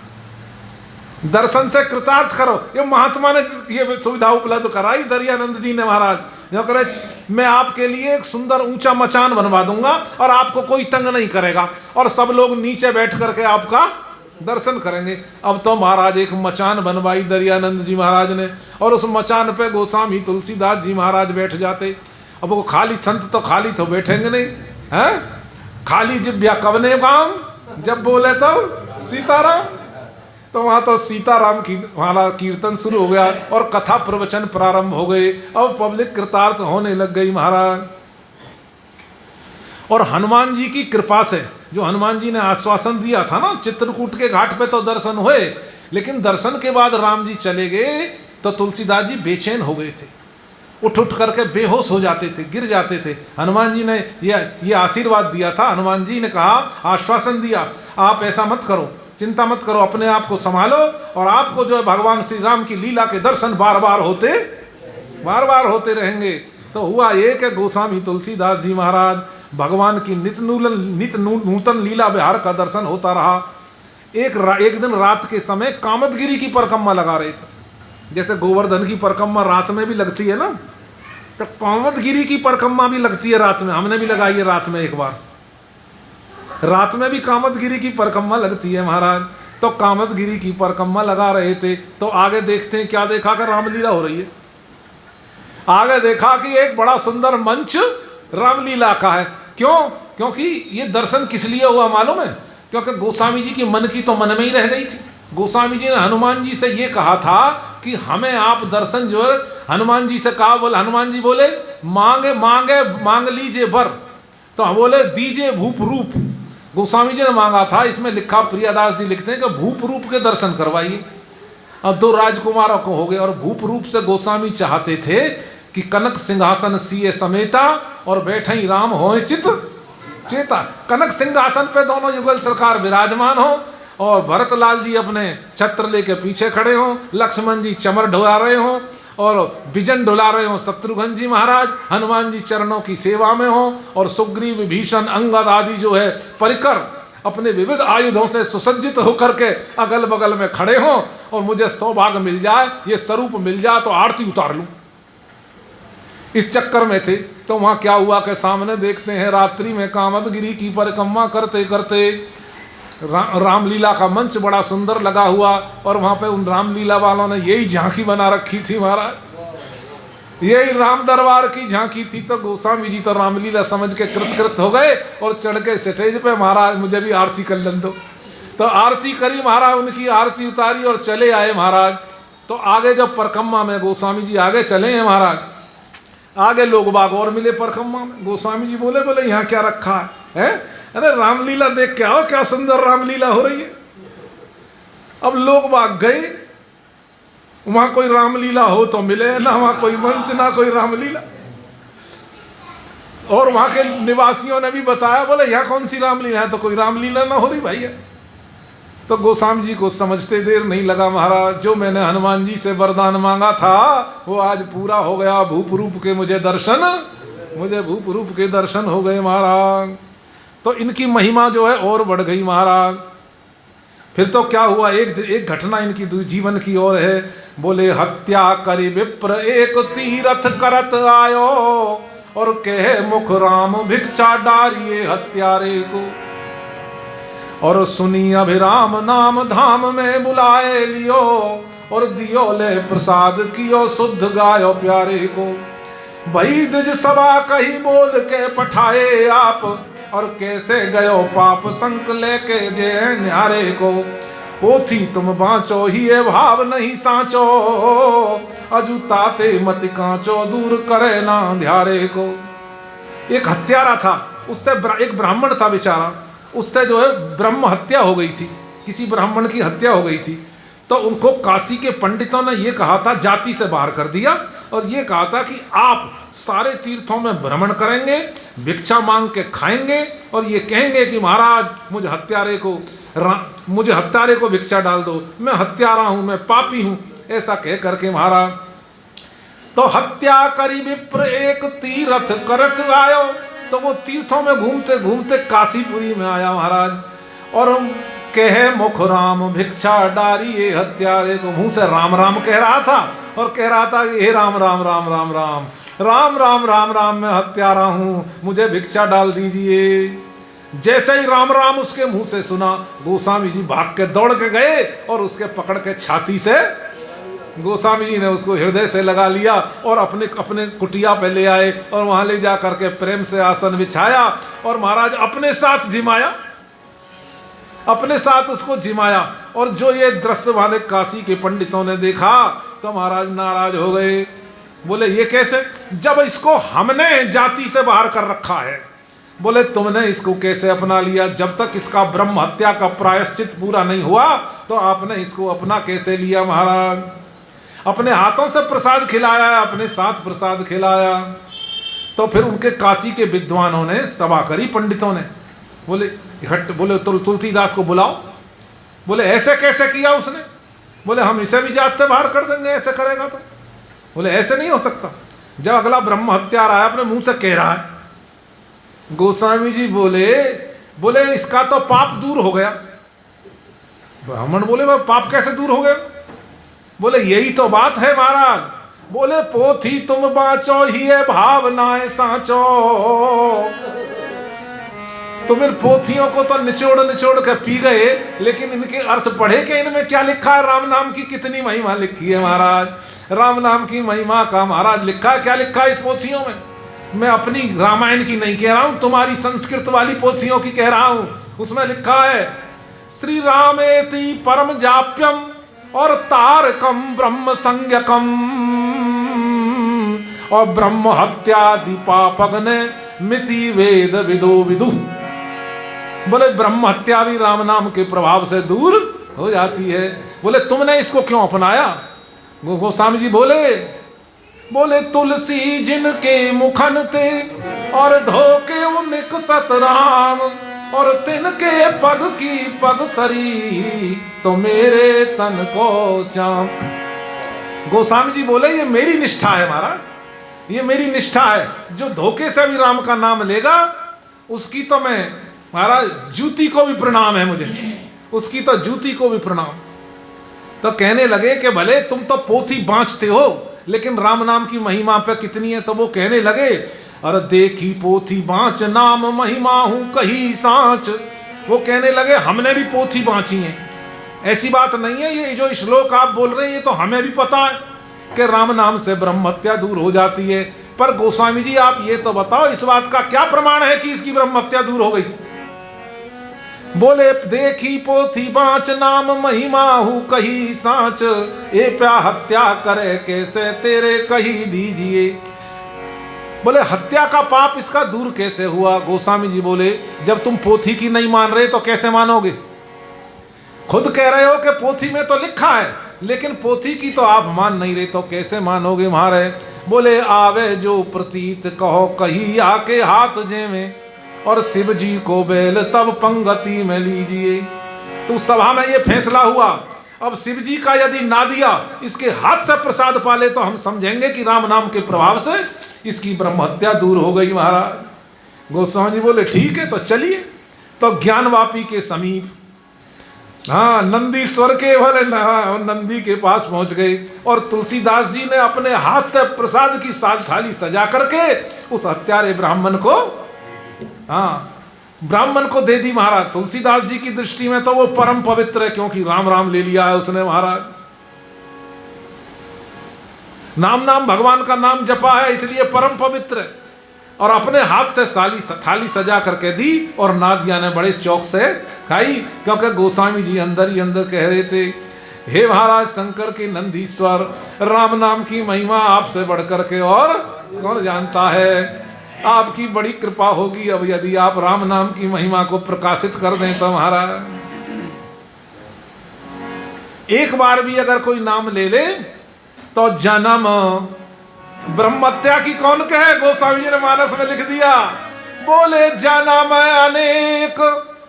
दर्शन से कृतार्थ करो। ये महात्मा ने ये सुविधा उपलब्ध कराई दरियानंद जी ने महाराज, जो करे मैं आपके लिए एक सुंदर ऊंचा मचान बनवा दूंगा और आपको कोई तंग नहीं करेगा और सब लोग नीचे बैठ करके आपका दर्शन करेंगे। अब तो महाराज एक मचान बनवाई दरियानंद जी महाराज ने और उस मचान पे गोस्वामी तुलसीदास जी महाराज बैठ जाते। अब वो खाली संत तो खाली तो बैठेंगे नहीं हैं, खाली जिब्या कवने काम, जब बोले तो सीताराम। तो वहाँ तो सीताराम की हमारा कीर्तन शुरू हो गया और कथा प्रवचन प्रारंभ हो गए। अब पब्लिक कृतार्थ होने लग गई महाराज। और हनुमान जी की कृपा से, जो हनुमान जी ने आश्वासन दिया था ना, चित्रकूट के घाट पे तो दर्शन हुए, लेकिन दर्शन के बाद राम जी चले गए तो तुलसीदास जी बेचैन हो गए थे, उठ उठ करके बेहोश हो जाते थे, गिर जाते थे। हनुमान जी ने ये आशीर्वाद दिया था, हनुमान जी ने कहा, आश्वासन दिया, आप ऐसा मत करो, चिंता मत करो, अपने आप को संभालो और आपको जो है भगवान श्री राम की लीला के दर्शन बार बार होते रहेंगे। तो हुआ ये कि गोस्वामी तुलसीदास जी महाराज भगवान की नित नूतन लीला विहार का दर्शन होता रहा। एक दिन रात के समय कामदगिरी की परिक्रमा लगा रहे थे, जैसे गोवर्धन की परिक्रमा रात में भी लगती है ना, तो कामदगिरी की परिक्रमा भी लगती है रात में। हमने भी लगाई है रात में, एक बार रात में भी कामदगिरी की परिक्रमा लगती है महाराज। तो कामदगिरी की परिक्रमा लगा रहे थे तो आगे देखते हैं क्या देखा कि रामलीला हो रही है। आगे देखा कि एक बड़ा सुंदर मंच रामलीला का है। क्यों? क्योंकि ये दर्शन किस लिए हुआ मालूम है? क्योंकि गोस्वामी जी की मन की तो मन में ही रह गई थी। गोस्वामी जी ने हनुमान जी से ये कहा था कि हमें आप दर्शन जो है, हनुमान जी से कहा, बोले हनुमान जी बोले मांग लीजिए वर, तो हम बोले दीजिए भूप रूप। गोस्वामी जी ने मांगा था, इसमें लिखा, प्रियादास जी लिखते हैं कि भूप रूप के दर्शन करवाइए। और 2 राजकुमारों को हो गए और भूप रूप से गोस्वामी चाहते थे कि कनक सिंहासन सीए समेता और बैठे ही राम होए चित चेता। कनक सिंहासन पे दोनों युगल सरकार विराजमान हो और भरतलाल जी अपने छत्र लेके पीछे खड़े हों, लक्ष्मण जी चमर ढुला रहे हों और बिजन ढुला रहे हों, शत्रुघ्न जी महाराज हनुमान जी चरणों की सेवा में हों और सुग्रीव भीषण अंगद आदि जो है परिकर अपने विविध आयुधों से सुसज्जित होकर के अगल बगल में खड़े हों और मुझे सौभाग्य मिल जाए, ये स्वरूप मिल जाए तो आरती उतार लूं। इस चक्कर में थे। तो वहाँ क्या हुआ कि सामने देखते हैं रात्रि में कामदगिरी की परिक्रमा करते करते रामलीला का मंच बड़ा सुंदर लगा हुआ और वहाँ पे उन रामलीला वालों ने यही झांकी बना रखी थी महाराज, यही राम दरबार की झांकी थी। तो गोस्वामी जी तो रामलीला समझ के कृतकृत हो गए और चढ़ के स्टेज पे, महाराज मुझे भी आरती कर लें दो। तो आरती करी महाराज, उनकी आरती उतारी और चले आए महाराज। तो आगे जब परिक्रमा में गोस्वामी जी आगे चले हैं महाराज, आगे लोग बाग और मिले परिक्रमा में। गोस्वामी जी बोले यहाँ क्या रखा है? अरे रामलीला देख के आओ, क्या सुंदर रामलीला हो रही है। अब लोग बाग गए, वहां कोई रामलीला हो तो मिले ना, वहां कोई मंच ना कोई रामलीला। और वहां के निवासियों ने भी बताया, बोले यहाँ कौन सी रामलीला है? तो कोई रामलीला ना हो रही भाई है। तो गोस्वामी जी को समझते देर नहीं लगा महाराज, जो मैंने हनुमान जी से वरदान मांगा था वो आज पूरा हो गया। भूप रूप के मुझे भूप रूप के दर्शन हो गए महाराज। तो इनकी महिमा जो है और बढ़ गई महाराज। फिर तो क्या हुआ, एक घटना इनकी जीवन की और है। बोले हत्या करी विप्र एक तीरथ करत आयो और कहे मुख राम भिक्षा डारिये हत्यारे को, और सुनी अभिराम नाम धाम में बुलाए लियो और दियो ले प्रसाद कियो शुद्ध गायो प्यारे को। भई द्विज सभा कही बोल के पठाए आप और कैसे गयो पाप संक लेके जे न्यारे को। पोथी तुम बाँचो ही ये भाव नहीं सांचो, अजुताते मत कांचो दूर करे ना ध्यारे को। एक हत्यारा था, उससे एक ब्राह्मण था बेचारा, उससे जो है ब्रह्म हत्या हो गई थी, किसी ब्राह्मण की हत्या हो गई थी। तो उनको काशी के पंडितों ने ये कहा था, जाति से बाहर कर दिया और ये कहा था कि आप सारे तीर्थों में भ्रमण करेंगे, भिक्षा मांग के खाएंगे और ये कहेंगे कि महाराज मुझे हत्यारे को भिक्षा डाल दो, मैं हत्यारा हूँ, मैं पापी हूँ, ऐसा कह करके महाराज। तो हत्या करी विप्र एक तीर्थ करत आयो। तो वो तीर्थों में घूमते घूमते काशीपुरी में आया महाराज और कहे मुख राम भिक्षा डारी, ये हत्यारे को मुंह से राम राम कह रहा था और कह रहा था कि हे राम राम राम राम राम राम राम राम राम मैं हत्यारा हूं, मुझे भिक्षा डाल दीजिए। जैसे ही राम राम उसके मुंह से सुना, गोस्वामी जी भाग के दौड़ के गए और उसके पकड़ के छाती से गोस्वामी जी ने उसको हृदय से लगा लिया और अपने अपने कुटिया पे ले आए और वहां ले जा करके प्रेम से आसन बिछाया और महाराज अपने साथ जिमाया, अपने साथ उसको जिमाया। और जो ये दृश्य वाले काशी के पंडितों ने देखा तो महाराज नाराज हो गए, बोले ये कैसे, जब इसको हमने जाति से बाहर कर रखा है, बोले तुमने इसको कैसे अपना लिया, जब तक इसका ब्रह्म हत्या का प्रायश्चित पूरा नहीं हुआ तो आपने इसको अपना कैसे लिया। महाराज अपने हाथों से प्रसाद खिलाया, अपने साथ प्रसाद खिलाया। तो फिर उनके काशी के विद्वानों ने सभा करी, पंडितों ने बोले हट, बोले तुलसीदास को बुलाओ। बोले ऐसे कैसे किया उसने, बोले हम इसे भी जात से बाहर कर देंगे ऐसे करेगा तो। बोले ऐसे नहीं हो सकता, जब अगला ब्रह्म हत्यारा है अपने मुंह से कह रहा है। गोस्वामी जी बोले इसका तो पाप दूर हो गया। ब्राह्मण बोले वह पाप कैसे दूर हो गया, बोले यही तो बात है महाराज। बोले पोथी तुम बाँचो ही है भावनाएं साँचो, तुम इन पोथियों को तो निचोड़ के पी गए, लेकिन इनके अर्थ पढ़े कि इनमें क्या लिखा है, राम नाम की कितनी महिमा लिखी है महाराज, राम नाम की महिमा का महाराज लिखा है, क्या लिखा है इस पोथियों में। मैं अपनी रामायण की नहीं कह रहा हूं, तुम्हारी संस्कृत वाली पोथियों की कह रहा हूं। उसमें लिखा है श्री रामेति परम जाप्यम और तारकम ब्रह्म संज्ञकम और ब्रह्म हत्यादि पापग्ने मिति वेद विदो विदु। बोले ब्रह्म हत्या भी राम नाम के प्रभाव से दूर हो जाती है। बोले तुमने इसको क्यों अपनाया। गोस्वामी जी बोले तुलसी जिनके मुखन ते और धोके उनिक सतराम और तिनके पग की पग तरी तो मेरे तन को चाम। गोस्वामी जी बोले ये मेरी निष्ठा है महाराज, ये मेरी निष्ठा है। जो धोखे से भी राम का नाम लेगा उसकी तो मैं महाराज जूती को भी प्रणाम है मुझे, उसकी तो जूती को भी प्रणाम। तो कहने लगे कि भले तुम तो पोथी बाँचते हो लेकिन राम नाम की महिमा पे कितनी है। तो वो कहने लगे अरे देखी पोथी बाँच नाम महिमा हूँ कही सांच। वो कहने लगे हमने भी पोथी बाँची है, ऐसी बात नहीं है, ये जो श्लोक आप बोल रहे हैं ये तो हमें भी पता है कि राम नाम से ब्रह्म हत्या दूर हो जाती है। पर गोस्वामी जी आप ये तो बताओ इस बात का क्या प्रमाण है कि इसकी ब्रह्म हत्या दूर हो गई। बोले देखी पोथी बाँच नाम महिमा हूँ कही सांच ए प्या हत्या करे कैसे तेरे कही दीजिए। बोले हत्या का पाप इसका दूर कैसे हुआ। गोस्वामी जी बोले जब तुम पोथी की नहीं मान रहे तो कैसे मानोगे। खुद कह रहे हो कि पोथी में तो लिखा है लेकिन पोथी की तो आप मान नहीं रहे तो कैसे मानोगे महाराज। बोले आवे जो प्रतीत कहो कही आके हाथ जेवे और शिव जी को बेल तब पंगति में लीजिए। तो सभा में ये फैसला हुआ अब शिव जी का यदि ना दिया इसके हाथ से प्रसाद पाले तो हम समझेंगे कि राम नाम के प्रभाव से इसकी ब्रह्म हत्या दूर हो गई महाराज। गोस्वामी जी बोले ठीक है तो चलिए। तो ज्ञानवापी के समीप हाँ नंदीश्वर के भले नंदी के पास पहुंच गए और तुलसीदास जी ने अपने हाथ से प्रसाद की थाली सजा करके उस हत्यारे ब्राह्मण को ब्राह्मण को दे दी महाराज। तुलसीदास जी की दृष्टि में तो वो परम पवित्र है क्योंकि राम राम ले लिया है उसने महाराज। नाम भगवान का नाम जपा है इसलिए परम पवित्र है। और अपने हाथ से थाली सजा करके दी और नादिया ने बड़े चौक से खाई क्योंकि गोस्वामी जी अंदर ही अंदर कह रहे थे हे महाराज शंकर के नंदीश्वर राम नाम की महिमा आपसे बढ़कर के और कौन जानता है। आपकी बड़ी कृपा होगी अब यदि आप राम नाम की महिमा को प्रकाशित कर दें तो महाराज। एक बार भी अगर कोई नाम ले ले तो जन्म ब्रह्म हत्या की कौन कहे। गोस्वामी जी ने मानस में लिख दिया बोले जन्म अनेक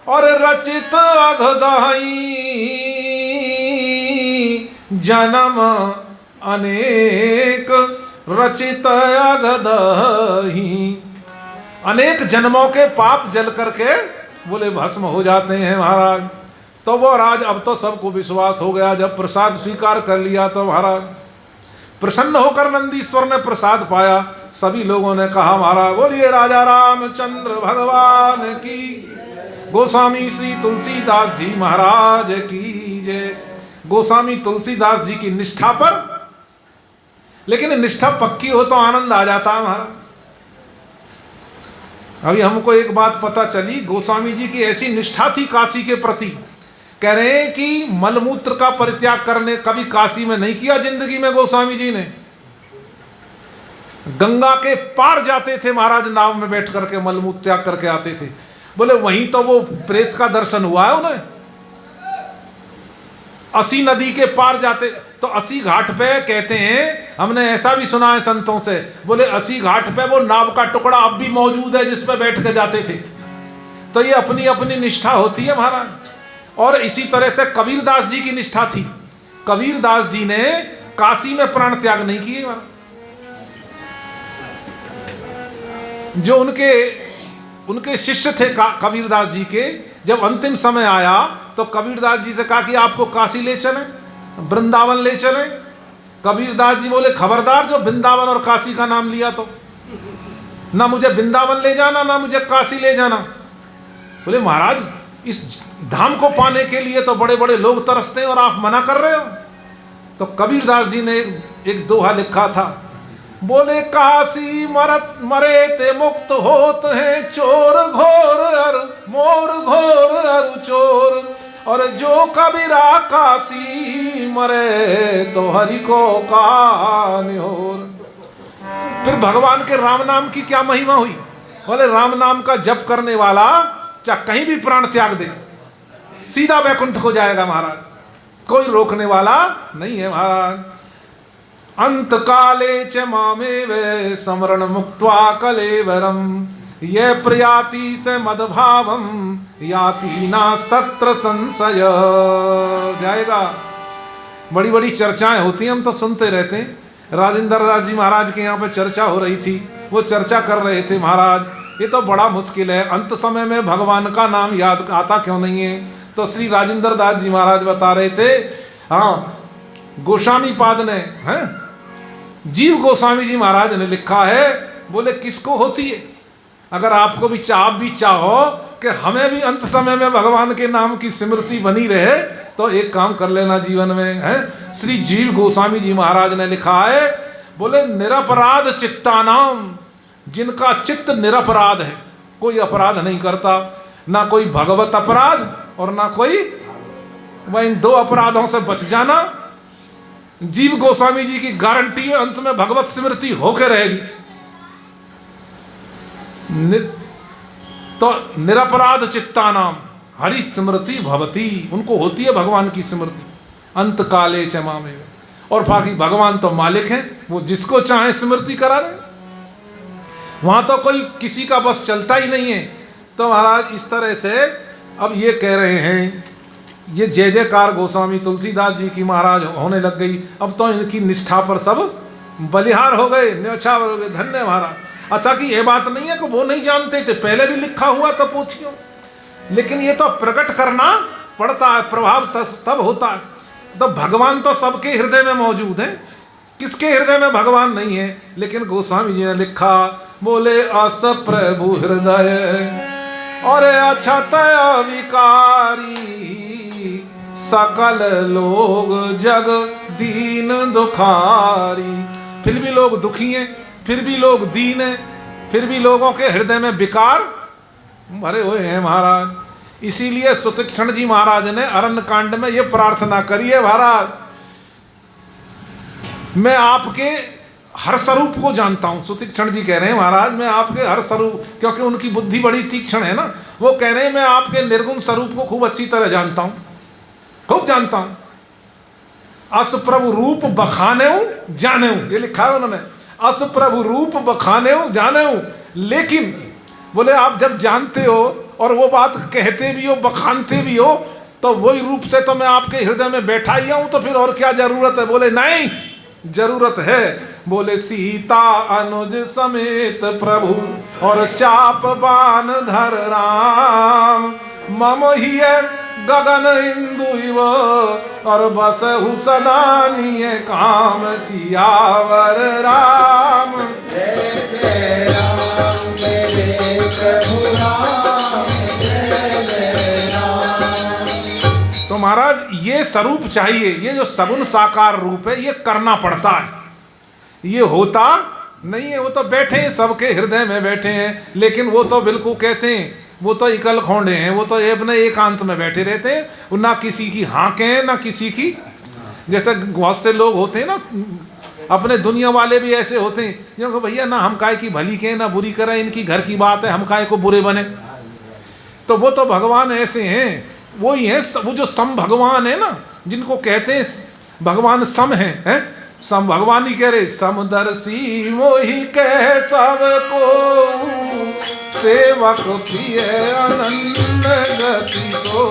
और रचित अघदही जन्म अनेक रचित अघदही। अनेक जन्मों के पाप जल करके बोले भस्म हो जाते हैं महाराज। तो वो राज अब तो सबको विश्वास हो गया। जब प्रसाद स्वीकार कर लिया तो महाराज प्रसन्न होकर नंदीश्वर ने प्रसाद पाया। सभी लोगों ने कहा महाराज बोलिए राजा रामचंद्र भगवान की, गोस्वामी श्री तुलसीदास जी महाराज की जय। गोस्वामी तुलसीदास जी की निष्ठा पर, लेकिन निष्ठा पक्की हो तो आनंद आ जाता है महाराज। अभी हमको एक बात पता चली, गोस्वामी जी की ऐसी निष्ठा थी काशी के प्रति, कह रहे हैं कि मलमूत्र का परित्याग करने कभी काशी में नहीं किया जिंदगी में गोस्वामी जी ने। गंगा के पार जाते थे महाराज, नाव में बैठ करके मलमूत्र त्याग करके आते थे। बोले वहीं तो वो प्रेत का दर्शन हुआ है उन्हें। असी नदी के पार जाते तो असी घाट पे कहते हैं, हमने ऐसा भी सुना है संतों से, बोले असी घाट पे वो नाव का टुकड़ा अब भी मौजूद है जिस पे बैठ के जाते थे। तो ये अपनी अपनी निष्ठा होती है महाराज। और इसी तरह से कबीरदास जी की निष्ठा थी। कबीरदास जी ने काशी में प्राण त्याग नहीं किए महाराज। जो उनके शिष्य थे कबीरदास जी के, जब अंतिम समय आया तो कबीरदास जी से कहा कि आपको काशी ले चलें, वृंदावन ले चलें। कबीरदास जी बोले खबरदार, जो वृंदावन और काशी का नाम लिया तो ना मुझे वृंदावन ले जाना ना मुझे काशी ले जाना। बोले महाराज इस धाम को पाने के लिए तो बड़े बड़े लोग तरसते हैं और आप मना कर रहे हो। तो कबीरदास जी ने एक दोहा लिखा था, बोले काशी मरे ते मुक्त होत हैं चोर घोर अरु मोर घोर अरु चोर, और जो कबीरा काशी मरे तो हरि को का निहोर। फिर भगवान के राम नाम की क्या महिमा हुई। बोले राम नाम का जप करने वाला चाहे कहीं भी प्राण त्याग दे सीधा वैकुंठ को जाएगा महाराज, कोई रोकने वाला नहीं है महाराज। अंत काले च मामेव समरण मुक्त्वा कलेवरम, ये प्रयाति से मदभावम याति नास्तत्र संशय। जाएगा। बड़ी बड़ी चर्चाएं होती हैं, हम तो सुनते रहते हैं। राजेंद्र दास जी महाराज के यहाँ पे चर्चा हो रही थी, वो चर्चा कर रहे थे महाराज ये तो बड़ा मुश्किल है, अंत समय में भगवान का नाम याद आता क्यों नहीं है। तो श्री राजेंद्र दास जी महाराज बता रहे थे, हाँ गोस्वामी पाद ने जीव गोस्वामी जी महाराज ने लिखा है, बोले किसको होती है। अगर आपको भी आप भी चाहो कि हमें भी अंत समय में भगवान के नाम की स्मृति बनी रहे तो एक काम कर लेना जीवन में है। श्री जीव गोस्वामी जी महाराज ने लिखा है, बोले निरपराध चित्तानाम, जिनका चित्त निरपराध है, कोई अपराध नहीं करता, ना कोई भगवत अपराध और ना कोई, वह इन दो अपराधों से बच जाना। जीव गोस्वामी जी की गारंटी है अंत में भगवत स्मृति होकर रहेगी। तो निरपराध चित्तानाम हरि स्मृति भवती, उनको होती है भगवान की स्मृति अंत काले च मामेव। और बाकी भगवान तो मालिक हैं, वो जिसको चाहे स्मृति करा रहे, वहां तो कोई किसी का बस चलता ही नहीं है। तो महाराज इस तरह से अब ये कह रहे हैं, ये जय जयकार गोस्वामी तुलसीदास जी की महाराज होने लग गई। अब तो इनकी निष्ठा पर सब बलिहार हो गए, न्यौछावर हो गए। धन्य महाराज। अच्छा कि ये बात नहीं है कि वो नहीं जानते थे, पहले भी लिखा हुआ तो पूछियो, लेकिन ये तो प्रकट करना पड़ता है, प्रभाव तब होता है। तो भगवान तो सबके हृदय में मौजूद है, किसके हृदय में भगवान नहीं है। लेकिन गोस्वामी जी ने लिखा, बोले अस प्रभु हृदय और अछत विकारी, सकल लोग जग दीन दुखारी। फिर भी लोग दुखी हैं, फिर भी लोग दीन हैं, फिर भी लोगों के हृदय में विकार भरे हुए हैं महाराज। इसीलिए सुतीक्षण जी महाराज ने अरण्य कांड में ये प्रार्थना करी है, महाराज मैं आपके हर स्वरूप को जानता हूं। सुतीक्षण जी कह रहे हैं महाराज मैं आपके हर स्वरूप, क्योंकि उनकी बुद्धि बड़ी तीक्ष्ण है ना, वो कह रहे हैं मैं आपके निर्गुण स्वरूप को खूब अच्छी तरह जानता हूं, खूब जानता हूं। अस प्रभु रूप बखाने हूं जाने हूं, ये लिखा है उन्होंने, अस प्रभु रूप बखाने हूं जाने हूं। लेकिन बोले आप जब जानते हो और वो बात कहते भी हो बखानते भी हो, तो वही रूप से तो मैं आपके हृदय में बैठा ही हूं, तो फिर और क्या जरूरत है। बोले नहीं जरूरत है। बोले सीता अनुज समेत प्रभु और चाप बान धर राम, मम ही गगन इंदु इव और बसहु सदा निय काम सियावर राम। जय जय राम मेरे प्रभु राम, जय जय राम। तो महाराज ये स्वरूप चाहिए, ये जो सगुण साकार रूप है ये करना पड़ता है, ये होता नहीं है। वो तो बैठे हैं, सबके हृदय में बैठे हैं, लेकिन वो तो बिल्कुल कैसे हैं, वो तो इकल खोंडे हैं, वो तो अपने एकांत में बैठे रहते हैं, वो ना किसी की हाँके हैं ना किसी की। जैसे बहुत से लोग होते हैं ना, अपने दुनिया वाले भी ऐसे होते हैं क्योंकि भैया ना हम काय की भली कहें ना बुरी करें, इनकी घर की बात है, हम काय को बुरे बने। तो वो तो भगवान ऐसे हैं, वो ही है वो जो सम भगवान है ना, जिनको कहते हैं भगवान सम है? सम भगवान ही कह रहे, समदर्शी मोहि कह सबको सेवक प्रिय अनंत गति सो।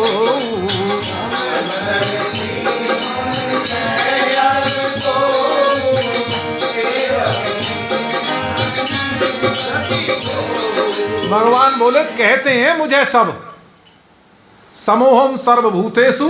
भगवान बोले कहते हैं मुझे सब, समोहम सर्वभूतेषु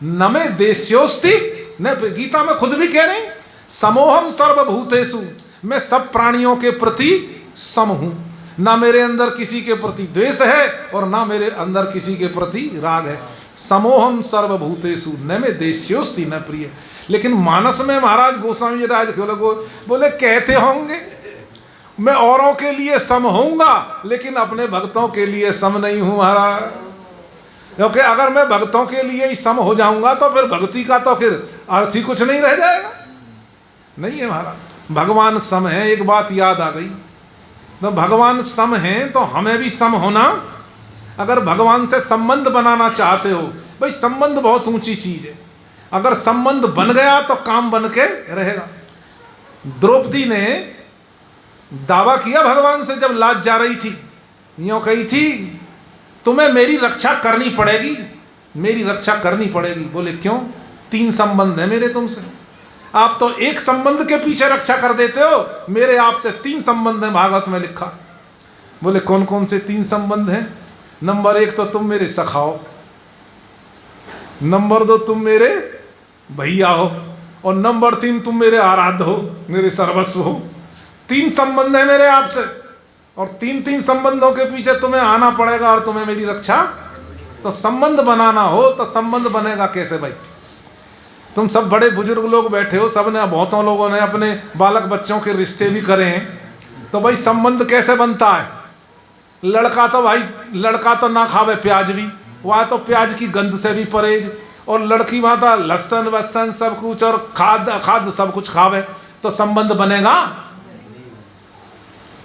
न मे देश्योस्ति। न गीता में खुद भी कह रहे हैं समोहम सर्वभूतेषु, मैं सब प्राणियों के प्रति सम हूं, ना मेरे अंदर किसी के प्रति द्वेष है और ना मेरे अंदर किसी के प्रति राग है। समोहम सर्वभूतेषु न मे देश्योस्ति न प्रिय। लेकिन मानस में महाराज गोस्वामी जी राज बोले कहते होंगे मैं औरों के लिए सम होऊंगा, लेकिन अपने भक्तों के लिए सम नहीं हूं महाराज। क्योंकि अगर मैं भक्तों के लिए ही सम हो जाऊंगा तो फिर भक्ति का तो फिर अर्थ ही कुछ नहीं रह जाएगा। नहीं है महाराज, भगवान सम है। एक बात याद आ गई, तो भगवान सम है तो हमें भी सम होना। अगर भगवान से संबंध बनाना चाहते हो, भाई संबंध बहुत ऊंची चीज है, अगर संबंध बन गया तो काम बन के रहेगा। द्रौपदी ने दावा किया भगवान से जब लाज जा रही थी, यूं कही थी तुम्हें मेरी रक्षा करनी पड़ेगी, मेरी रक्षा करनी पड़ेगी। बोले क्यों? 3 संबंध है मेरे तुमसे, आप तो एक संबंध के पीछे रक्षा कर देते हो, मेरे आपसे 3 संबंध है, भागवत में लिखा। बोले कौन कौन से 3 संबंध हैं? नंबर 1 तो तुम मेरे सखा हो, नंबर 2 तुम मेरे भैया हो, और नंबर 3 तुम मेरे आराध्य हो, मेरे सर्वस्व हो। 3 संबंध है मेरे आपसे, और 3 संबंधों के पीछे तुम्हें आना पड़ेगा और तुम्हें मेरी रक्षा। तो संबंध बनाना हो तो संबंध बनेगा कैसे भाई? तुम सब बड़े बुजुर्ग लोग बैठे हो, सब ने बहुतों लोगों ने अपने बालक बच्चों के रिश्ते भी करे हैं, तो भाई संबंध कैसे बनता है? लड़का तो ना खावे प्याज भी, वह तो प्याज की गंध से भी परहेज, और लड़की माता लहसुन वसन सब कुछ और खाद सब कुछ खावे, तो संबंध बनेगा?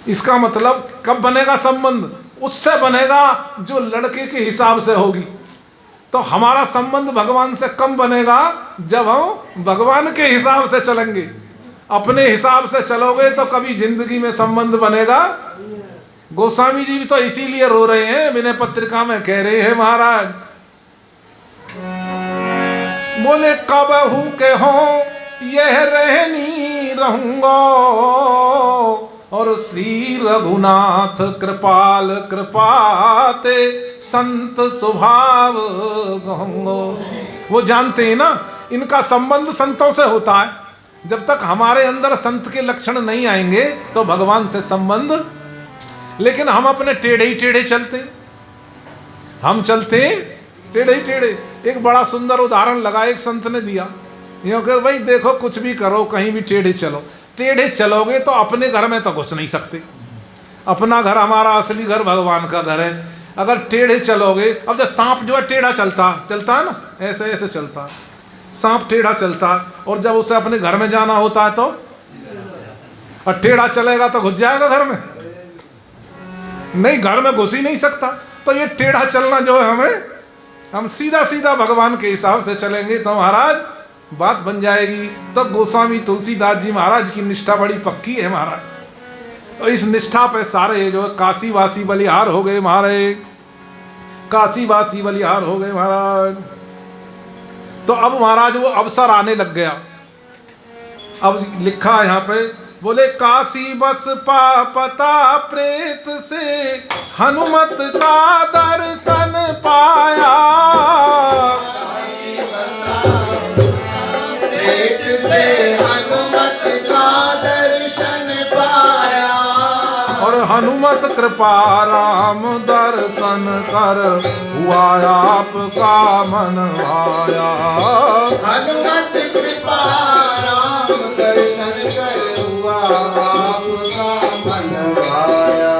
इसका मतलब कब बनेगा संबंध? उससे बनेगा जो लड़के के हिसाब से होगी। तो हमारा संबंध भगवान से कम बनेगा जब हम भगवान के हिसाब से चलेंगे। अपने हिसाब से चलोगे तो कभी जिंदगी में संबंध बनेगा? गोस्वामी जी भी तो इसीलिए रो रहे हैं, विनय पत्रिका में कह रहे हैं महाराज, बोले कबहू के हो यह रहनी रहूंगा, और श्री रघुनाथ कृपाल कृपाते संत स्वभाव गहंगो। वो जानते हैं ना, इनका संबंध संतों से होता है। जब तक हमारे अंदर संत के लक्षण नहीं आएंगे तो भगवान से संबंध। लेकिन हम अपने टेढ़े ही टेढ़े चलते, हम चलते टेढ़े ही टेढ़े। एक बड़ा सुंदर उदाहरण लगा एक संत ने दिया, यूँ कर भाई देखो कुछ भी करो कहीं भी टेढ़े चलो, टेढ़े चलोगे तो अपने घर में तो घुस नहीं सकते। अपना घर, हमारा असली घर भगवान का घर है। अगर टेढ़े चलोगे, अब जब सांप जो है टेढ़ा चलता है ना, ऐसे ऐसे चलता है, सांप टेढ़ा चलता है, और जब उसे अपने घर में जाना होता है तो, और टेढ़ा चलेगा तो घुस जाएगा घर में, नहीं घर में घुस ही नहीं सकता। तो ये टेढ़ा चलना जो है हम सीधा सीधा भगवान के हिसाब से चलेंगे तो महाराज बात बन जाएगी। तो गोस्वामी तुलसीदास जी महाराज की निष्ठा बड़ी पक्की है महाराज, और इस निष्ठा पे सारे जो काशीवासी बलिहार हो गए महाराज, काशीवासी बलिहार हो गए महाराज। तो अब महाराज वो अवसर आने लग गया। अब लिखा है यहाँ पे, बोले काशी बस पापता प्रेत से हनुमत का दर्शन पाया। प्रेत से हनुमत का दर्शन पाया। और हनुमत कृपा राम दर्शन कर हुआ आपका मन भाया। हनुमत कृपा राम दर्शन कर हुआ आपका मन भाया।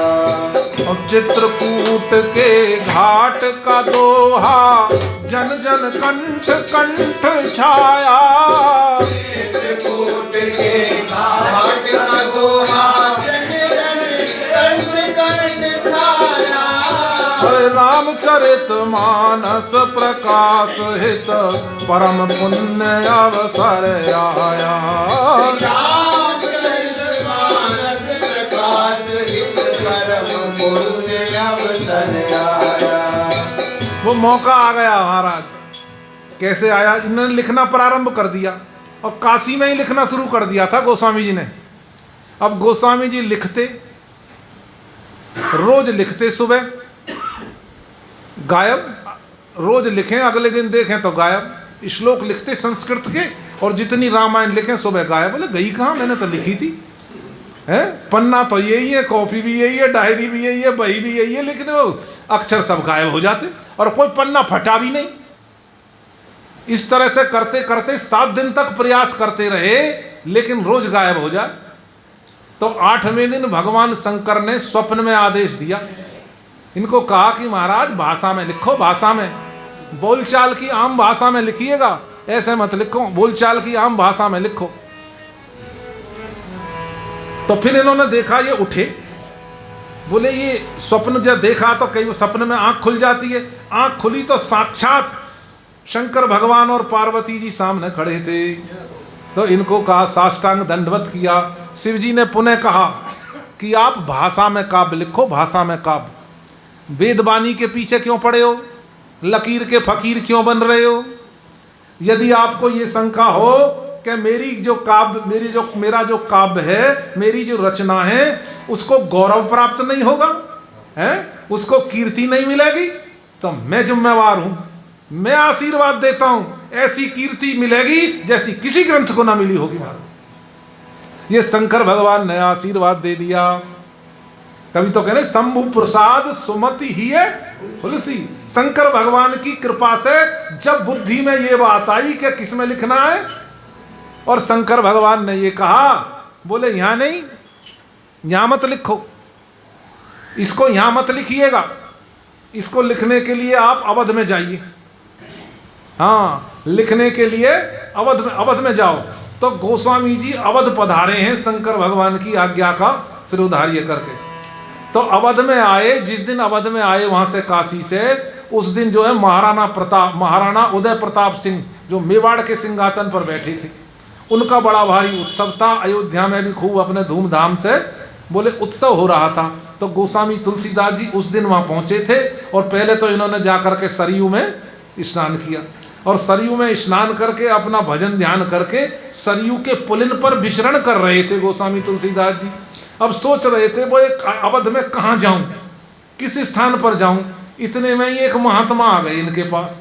और चित्रकूट के घाट का दोहा जन जन कंठ कंठ छाया। चित्रकूट के घाट का दोहा जन जन कंठ कंठ छाया। रामचरित मानस प्रकाश हित परम पुण्य अवसर आया। रामचरित मानस प्रकाश हित परम पुण्य अवसर आया। वो मौका आ गया महाराज। कैसे आया? इन्होंने लिखना प्रारंभ कर दिया और काशी में ही लिखना शुरू कर दिया था गोस्वामी जी ने। अब गोस्वामी जी लिखते, रोज लिखते, सुबह गायब, रोज लिखें अगले दिन देखें तो गायब। श्लोक लिखते संस्कृत के और जितनी रामायण लिखें सुबह गायब। बोले गई कहाँ, मैंने तो लिखी थी। है पन्ना तो यही है, कॉपी भी यही है, डायरी भी यही है, बही भी यही है, लेकिन वो अक्षर सब गायब हो जाते और कोई पन्ना फटा भी नहीं। इस तरह से करते करते 7 दिन तक प्रयास करते रहे, लेकिन रोज गायब हो जाए। तो 8वें दिन भगवान शंकर ने स्वप्न में आदेश दिया। इनको कहा कि महाराज भाषा में लिखो, भाषा में, बोलचाल की आम भाषा में लिखिएगा, ऐसे मत लिखो, बोलचाल की आम भाषा में लिखो। तो फिर इन्होंने देखा, ये उठे, बोले ये स्वप्न जब देखा तो कई सपने में आंख खुल जाती है। आंख खुली तो साक्षात शंकर भगवान और पार्वती जी सामने खड़े थे। तो इनको कहा, साष्टांग दंडवत किया। शिव जी ने पुनः कहा कि आप भाषा में काव्य लिखो, भाषा में काव्य। वेदवाणी के पीछे क्यों पड़े हो? लकीर के फकीर क्यों बन रहे हो? यदि आपको ये शंका हो कि मेरा जो काव्य है, मेरी जो रचना है, उसको गौरव प्राप्त नहीं होगा, है उसको कीर्ति नहीं मिलेगी, तो मैं जिम्मेवार हूं। मैं आशीर्वाद देता हूं, ऐसी कीर्ति मिलेगी जैसी किसी ग्रंथ को ना मिली होगी महाराज। ये शंकर भगवान ने आशीर्वाद दे दिया। कभी तो कहने शंभु प्रसाद सुमति ही है तुलसी। शंकर भगवान की कृपा से जब बुद्धि में ये बात आई कि किस में लिखना है, और शंकर भगवान ने ये कहा, बोले यहां नहीं, यहां मत लिखो, इसको यहां मत लिखिएगा, इसको लिखने के लिए आप अवध में जाइए। हाँ, लिखने के लिए अवध में जाओ। तो गोस्वामी जी अवध पधारे हैं शंकर भगवान की आज्ञा का सिरोधार्य करके। तो अवध में आए, जिस दिन अवध में आए वहां से, काशी से, उस दिन जो है महाराणा उदय प्रताप सिंह जो मेवाड़ के सिंहासन पर बैठे थे, उनका बड़ा भारी उत्सव था। अयोध्या में भी खूब अपने धूमधाम से बोले उत्सव हो रहा था। तो गोस्वामी तुलसीदास जी उस दिन वहाँ पहुँचे थे और पहले तो इन्होंने जाकर के सरयू में स्नान किया और सरयू में स्नान करके अपना भजन ध्यान करके सरयू के पुलिन पर विचरण कर रहे थे गोस्वामी तुलसीदास जी। अब सोच रहे थे वो एक अवध में कहाँ जाऊं, किस स्थान पर जाऊं। इतने में ही एक महात्मा आ गए इनके पास।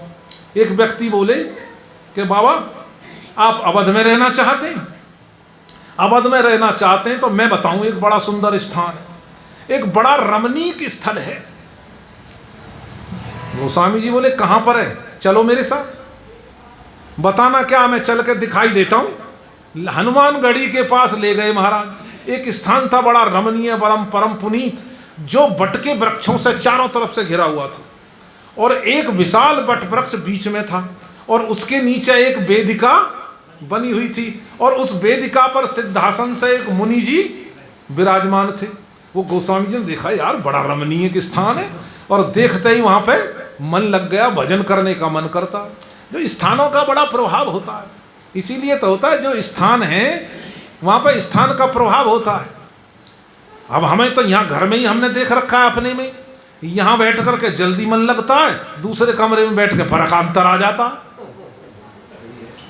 एक व्यक्ति बोले कि बाबा आप अवध में रहना चाहते हैं? अवध में रहना चाहते हैं तो मैं बताऊं, एक बड़ा सुंदर स्थान है, एक बड़ा रमणीक स्थल है। गोस्वामी जी बोले कहाँ पर है? चलो मेरे साथ। बताना क्या, मैं चल के दिखाई देता हूं। हनुमानगढ़ी के पास ले गए महाराज। एक स्थान था बड़ा रमणीय, परम पुनीत, जो बट के वृक्षों से चारों तरफ से घिरा हुआ था और एक विशाल बट वृक्ष बीच में था और उसके नीचे एक वेदिका बनी हुई थी और उस वेदिका पर सिद्धासन से एक मुनि जी विराजमान थे। वो गोस्वामी जी ने देखा, यार बड़ा रमणीय स्थान है, और देखते ही वहां पे मन लग गया, भजन करने का मन करता। जो स्थानों का बड़ा प्रभाव होता है, इसीलिए तो होता है जो स्थान है वहां पर स्थान का प्रभाव होता है। अब हमें तो यहाँ घर में ही हमने देख रखा है अपने में, यहाँ बैठ करके जल्दी मन लगता है, दूसरे कमरे में बैठ के फर्क अंतर आ जाता।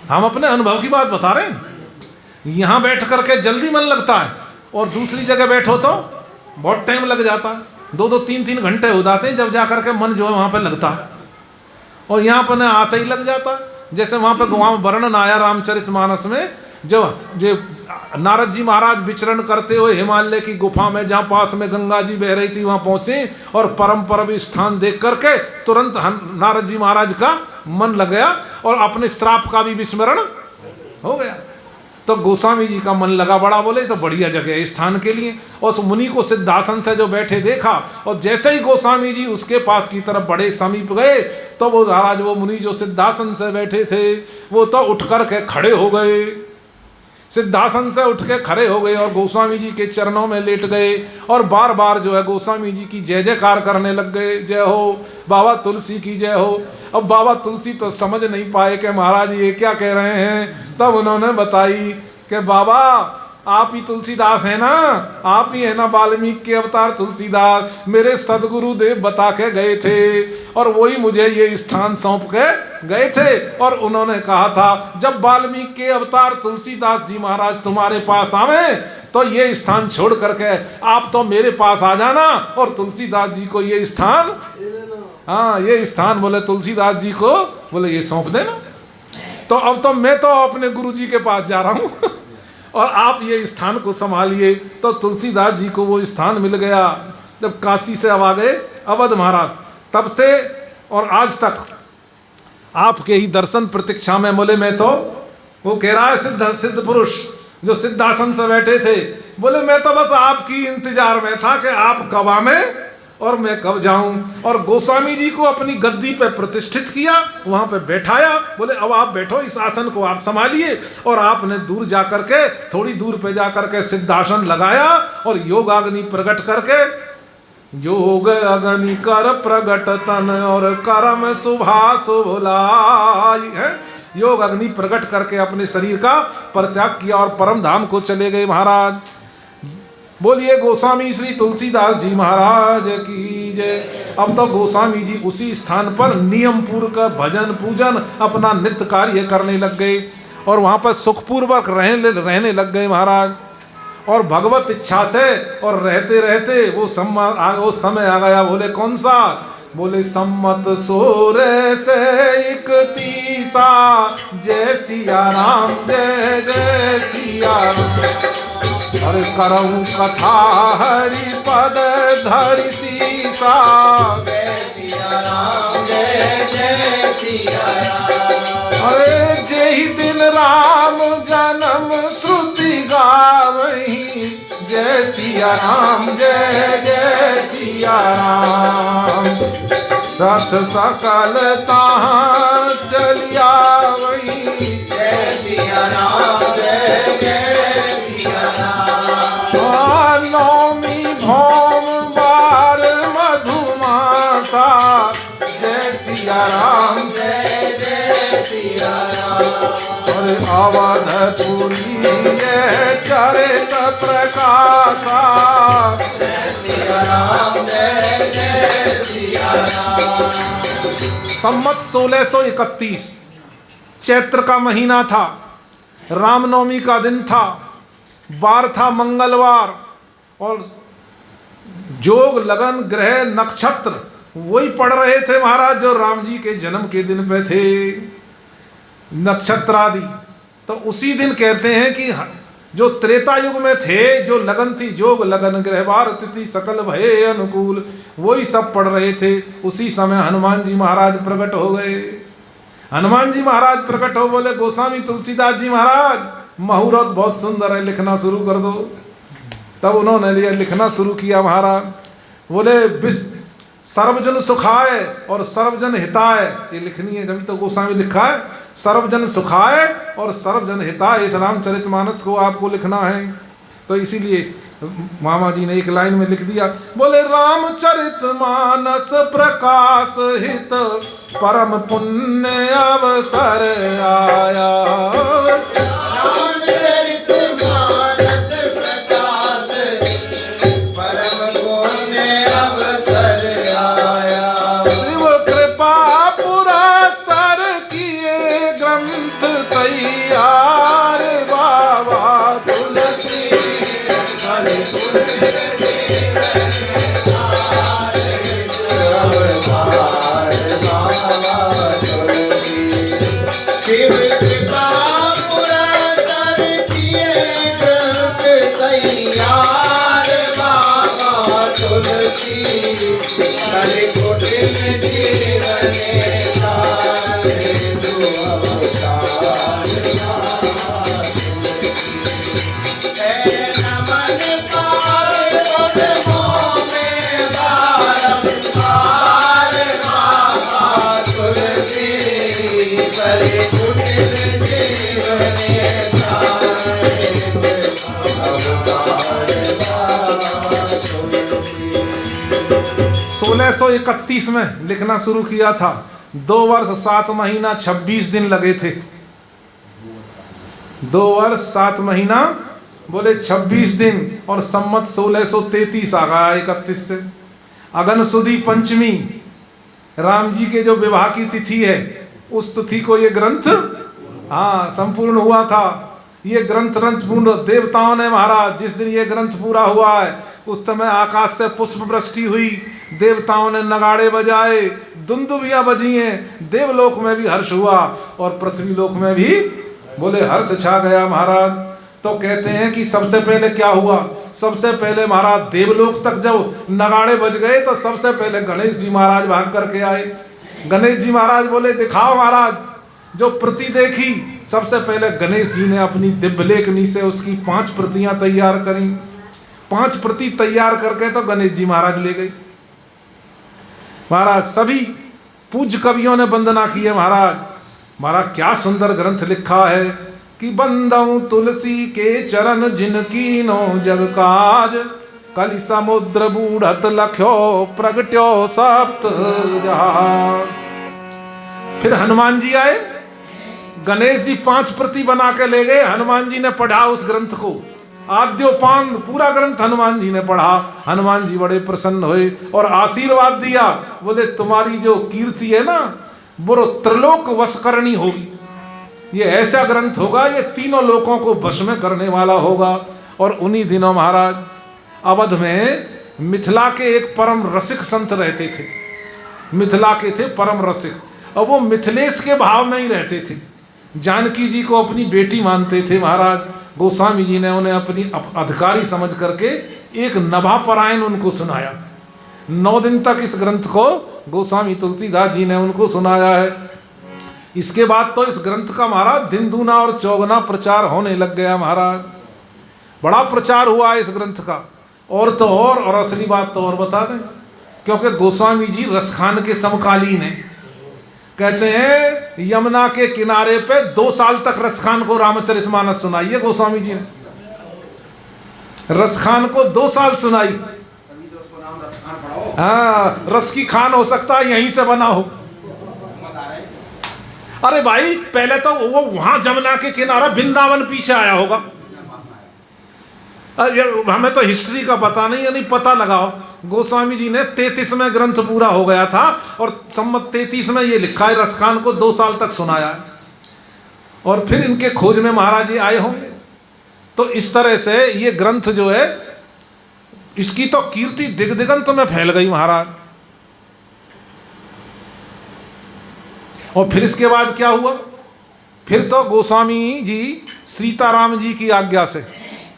हम अपने अनुभव की बात बता रहे हैं। यहाँ बैठ करके जल्दी मन लगता है और दूसरी जगह बैठो तो बहुत टाइम लग जाता, 2-2 3-3 घंटे हो जाते हैं जब जा करके मन जो है वहाँ पे लगता है, और यहाँ पर न आते ही लग जाता। जैसे वहाँ पे वहाँ वर्णन आया रामचरितमानस में, जो नारद जी महाराज विचरण करते हुए हिमालय की गुफा में जहाँ पास में गंगा जी बह रही थी वहाँ पहुँचे, और परम पवित्र स्थान देख करके तुरंत नारद जी महाराज का मन लग गया और अपने श्राप का भी विस्मरण हो गया। तो गोस्वामी जी का मन लगा बड़ा, बोले तो बढ़िया जगह है स्थान के लिए। और उस मुनि को सिद्धासन से जो बैठे देखा, और जैसे ही गोस्वामी जी उसके पास की तरफ बड़े समीप गए तो वो महाराज वो मुनि जो सिद्धासन से बैठे थे वो तो उठ कर के खड़े हो गए, सिद्धासन से उठ के खड़े हो गए और गोस्वामी जी के चरणों में लेट गए और बार बार जो है गोस्वामी जी की जय जयकार करने लग गए, जय हो बाबा तुलसी की जय हो। अब बाबा तुलसी तो समझ नहीं पाए कि महाराज ये क्या कह रहे हैं, तब उन्होंने बताई कि बाबा आप ही तुलसीदास है ना, आप ही है ना वाल्मीकि के अवतार तुलसीदास, मेरे सदगुरु देव बता के गए थे और वही मुझे ये स्थान सौंप के गए थे। और उन्होंने कहा था जब वाल्मीकि के अवतार तुलसीदास जी महाराज तुम्हारे पास आवे तो ये स्थान छोड़ करके आप तो मेरे पास आ जाना और तुलसीदास जी को ये स्थान, हाँ ये स्थान बोले तुलसीदास जी को बोले ये सौंप देना। तो अब तो मैं तो अपने गुरु जी के पास जा रहा हूँ और आप ये स्थान को संभालिए। तो तुलसीदास जी को वो स्थान मिल गया। जब काशी से अब आ गए अवध महाराज, तब से और आज तक आपके ही दर्शन प्रतीक्षा में, बोले मैं तो, वो कह रहा है सिद्ध पुरुष जो सिद्धासन से बैठे थे, बोले मैं तो बस आपकी इंतजार में था कि आप कब आवें और मैं कब जाऊं। और गोस्वामी जी को अपनी गद्दी पे प्रतिष्ठित किया, वहां पे बैठाया, बोले अब आप बैठो, इस आसन को आप संभालिए। और आपने दूर जाकर के, थोड़ी दूर पे जाकर के सिद्धासन लगाया और योगाग्नि प्रकट करके, योग अग्नि कर प्रगट तन और कर्म सुभाष भुलाई है, योग अग्नि प्रकट करके अपने शरीर का परित्याग किया और परम धाम को चले गए महाराज। बोलिए गोस्वामी श्री तुलसीदास जी महाराज की जय। अब तो गोस्वामी जी उसी स्थान पर नियम पूर्वक भजन पूजन अपना नित्य कार्य करने लग गए और वहाँ पर सुखपूर्वक रहने लग गए महाराज। और भगवत इच्छा से और रहते रहते वो समय आ गया, बोले कौन सा, बोले सम्मत 16 से 31 जय सिया राम जय जय सिया राम। अरे करऊं कथा हरि पद धरि सीसा, जय सिया राम जय जय सिया राम। अरे जेहि दिन राम जन्म श्रुति गावहीं, जय सिया राम जय जय सिया राम। रथ सकल ताहाँ चलिया वहीं, जय सिया राम जय जय सिया राम। नौमी भौम बार मधुमासा, जय सिया राम जय जय सिया राम। और अवधपुरी ये चरित प्रकाशा, जय सिया राम जय जय सिया राम। सम्मत 1631 चैत्र का महीना था, रामनवमी का दिन था, वार था मंगलवार और जोग लगन ग्रह नक्षत्र वही पड़ रहे थे महाराज जो राम जी के जन्म के दिन पे थे, नक्षत्र आदि। तो उसी दिन कहते हैं कि जो त्रेता युग में थे, जो लगन थी, जोग लगन ग्रह वार तिथि सकल भय अनुकूल, वही सब पढ़ रहे थे। उसी समय हनुमान जी महाराज प्रकट हो गए। हनुमान जी महाराज प्रकट हो बोले गोस्वामी तुलसीदास जी महाराज मुहूर्त बहुत सुंदर है, लिखना शुरू कर दो। तब उन्होंने लिखना शुरू किया महाराज। बोले सर्वजन सुखाय और सर्वजन हिताय, ये लिखनी है, तभी तो गोस्वामी लिखा है सर्वजन सुखाय और सर्वजन हिताय। इस रामचरितमानस को आपको लिखना है, तो इसीलिए मामा जी ने एक लाइन में लिख दिया, बोले रामचरितमानस प्रकाश हित परम पुण्य अवसर आया। रामचरितमानस प्रकाश परम पुण्य अवसर आया। शिव कृपा पुरस्सर किए ग्रंथ तैयार, बाबा तुलसी शिव कृपा पुरस्कार किए ग्रंथ तैयार बाबा तुलसी कलि कुटिल जीवन तारे दो अवतार नमन पार कदमों में बारंबार बाबा तुलसी कलि कुटिल जीवन तारे अवतार बाबा तुलसी। 1631 में लिखना शुरू किया था। 2 वर्ष 7 महीना 26 दिन लगे थे। 2 वर्ष 7 महीना बोले 26 दिन और सम्मत 1633 आ गया 31 से। अगन सुदी पंचमी राम जी के जो विवाह की तिथि है उस तिथि को ये ग्रंथ संपूर्ण हुआ था। ये ग्रंथ पूर्ण देवताओं ने महाराज जिस दिन ये ग्रंथ पूरा हुआ है उस समय आकाश से पुष्प वृष्टि हुई, देवताओं ने नगाड़े बजाए, दुंदुभियां बजी हैं, देवलोक में भी हर्ष हुआ और पृथ्वी लोक में भी बोले हर्ष छा गया महाराज। तो कहते हैं कि सबसे पहले क्या हुआ, सबसे पहले महाराज देवलोक तक जब नगाड़े बज गए तो सबसे पहले गणेश जी महाराज भाग करके आए। गणेश जी महाराज बोले दिखाओ महाराज। जो प्रति देखी सबसे पहले गणेश जी ने अपनी दिव्य लेखनी से उसकी 5 प्रतियां तैयार करी। 5 प्रति तैयार करके तो गणेश जी महाराज ले गए। महाराज सभी पूज्य कवियों ने वंदना की है। महाराज क्या सुंदर ग्रंथ लिखा है कि बंदऊ तुलसी के चरण जिनकी नो जग काज, कलि समुद्र बूढ़त लख्यो प्रगट्यो सप्त जहाज। फिर हनुमान जी आए, गणेश जी 5 प्रति बना के ले गए। हनुमान जी ने पढ़ा उस ग्रंथ को, आद्योपांत पूरा ग्रंथ हनुमान जी ने पढ़ा। हनुमान जी बड़े प्रसन्न हुए और आशीर्वाद दिया, बोले तुम्हारी जो कीर्ति है ना वो त्रिलोक वशकरणी होगी। ये ऐसा ग्रंथ होगा ये तीनों लोकों को वश में करने वाला होगा। और उन्हीं दिनों महाराज अवध में मिथिला के एक परम रसिक संत रहते थे। मिथिला के थे परम रसिक और वो मिथिलेश के भाव में ही रहते थे। जानकी जी को अपनी बेटी मानते थे महाराज। गोस्वामी जी ने उन्हें अपनी अधिकारी समझ करके एक नभापरायण उनको सुनाया। 9 दिन तक इस ग्रंथ को गोस्वामी तुलसीदास जी ने उनको सुनाया है। इसके बाद तो इस ग्रंथ का महाराज दिन दूना और चौगुना प्रचार होने लग गया महाराज। बड़ा प्रचार हुआ इस ग्रंथ का। और तो और असली बात तो और बता दें, क्योंकि गोस्वामी जी रसखान के समकालीन हैं। कहते हैं यमुना के किनारे पे 2 साल तक रसखान को रामचरितमानस सुनाई है गोस्वामी जी ने। रसखान को 2 साल सुनाई। हाँ, रस की खान हो सकता है यहीं से बना हो। अरे भाई पहले तो वो वहां जमुना के किनारा वृंदावन पीछे आया होगा। हमें तो हिस्ट्री का पता नहीं, यानी पता लगाओ। गोस्वामी जी ने 33 में ग्रंथ पूरा हो गया था और सम्मत 33 में ये लिखा है रसखान को 2 साल तक सुनाया है। और फिर इनके खोज में महाराज जी आए होंगे। तो इस तरह से ये ग्रंथ जो है इसकी तो कीर्ति दिग्दिगंत में फैल गई महाराज। और फिर इसके बाद क्या हुआ, फिर तो गोस्वामी जी सीताराम जी की आज्ञा से,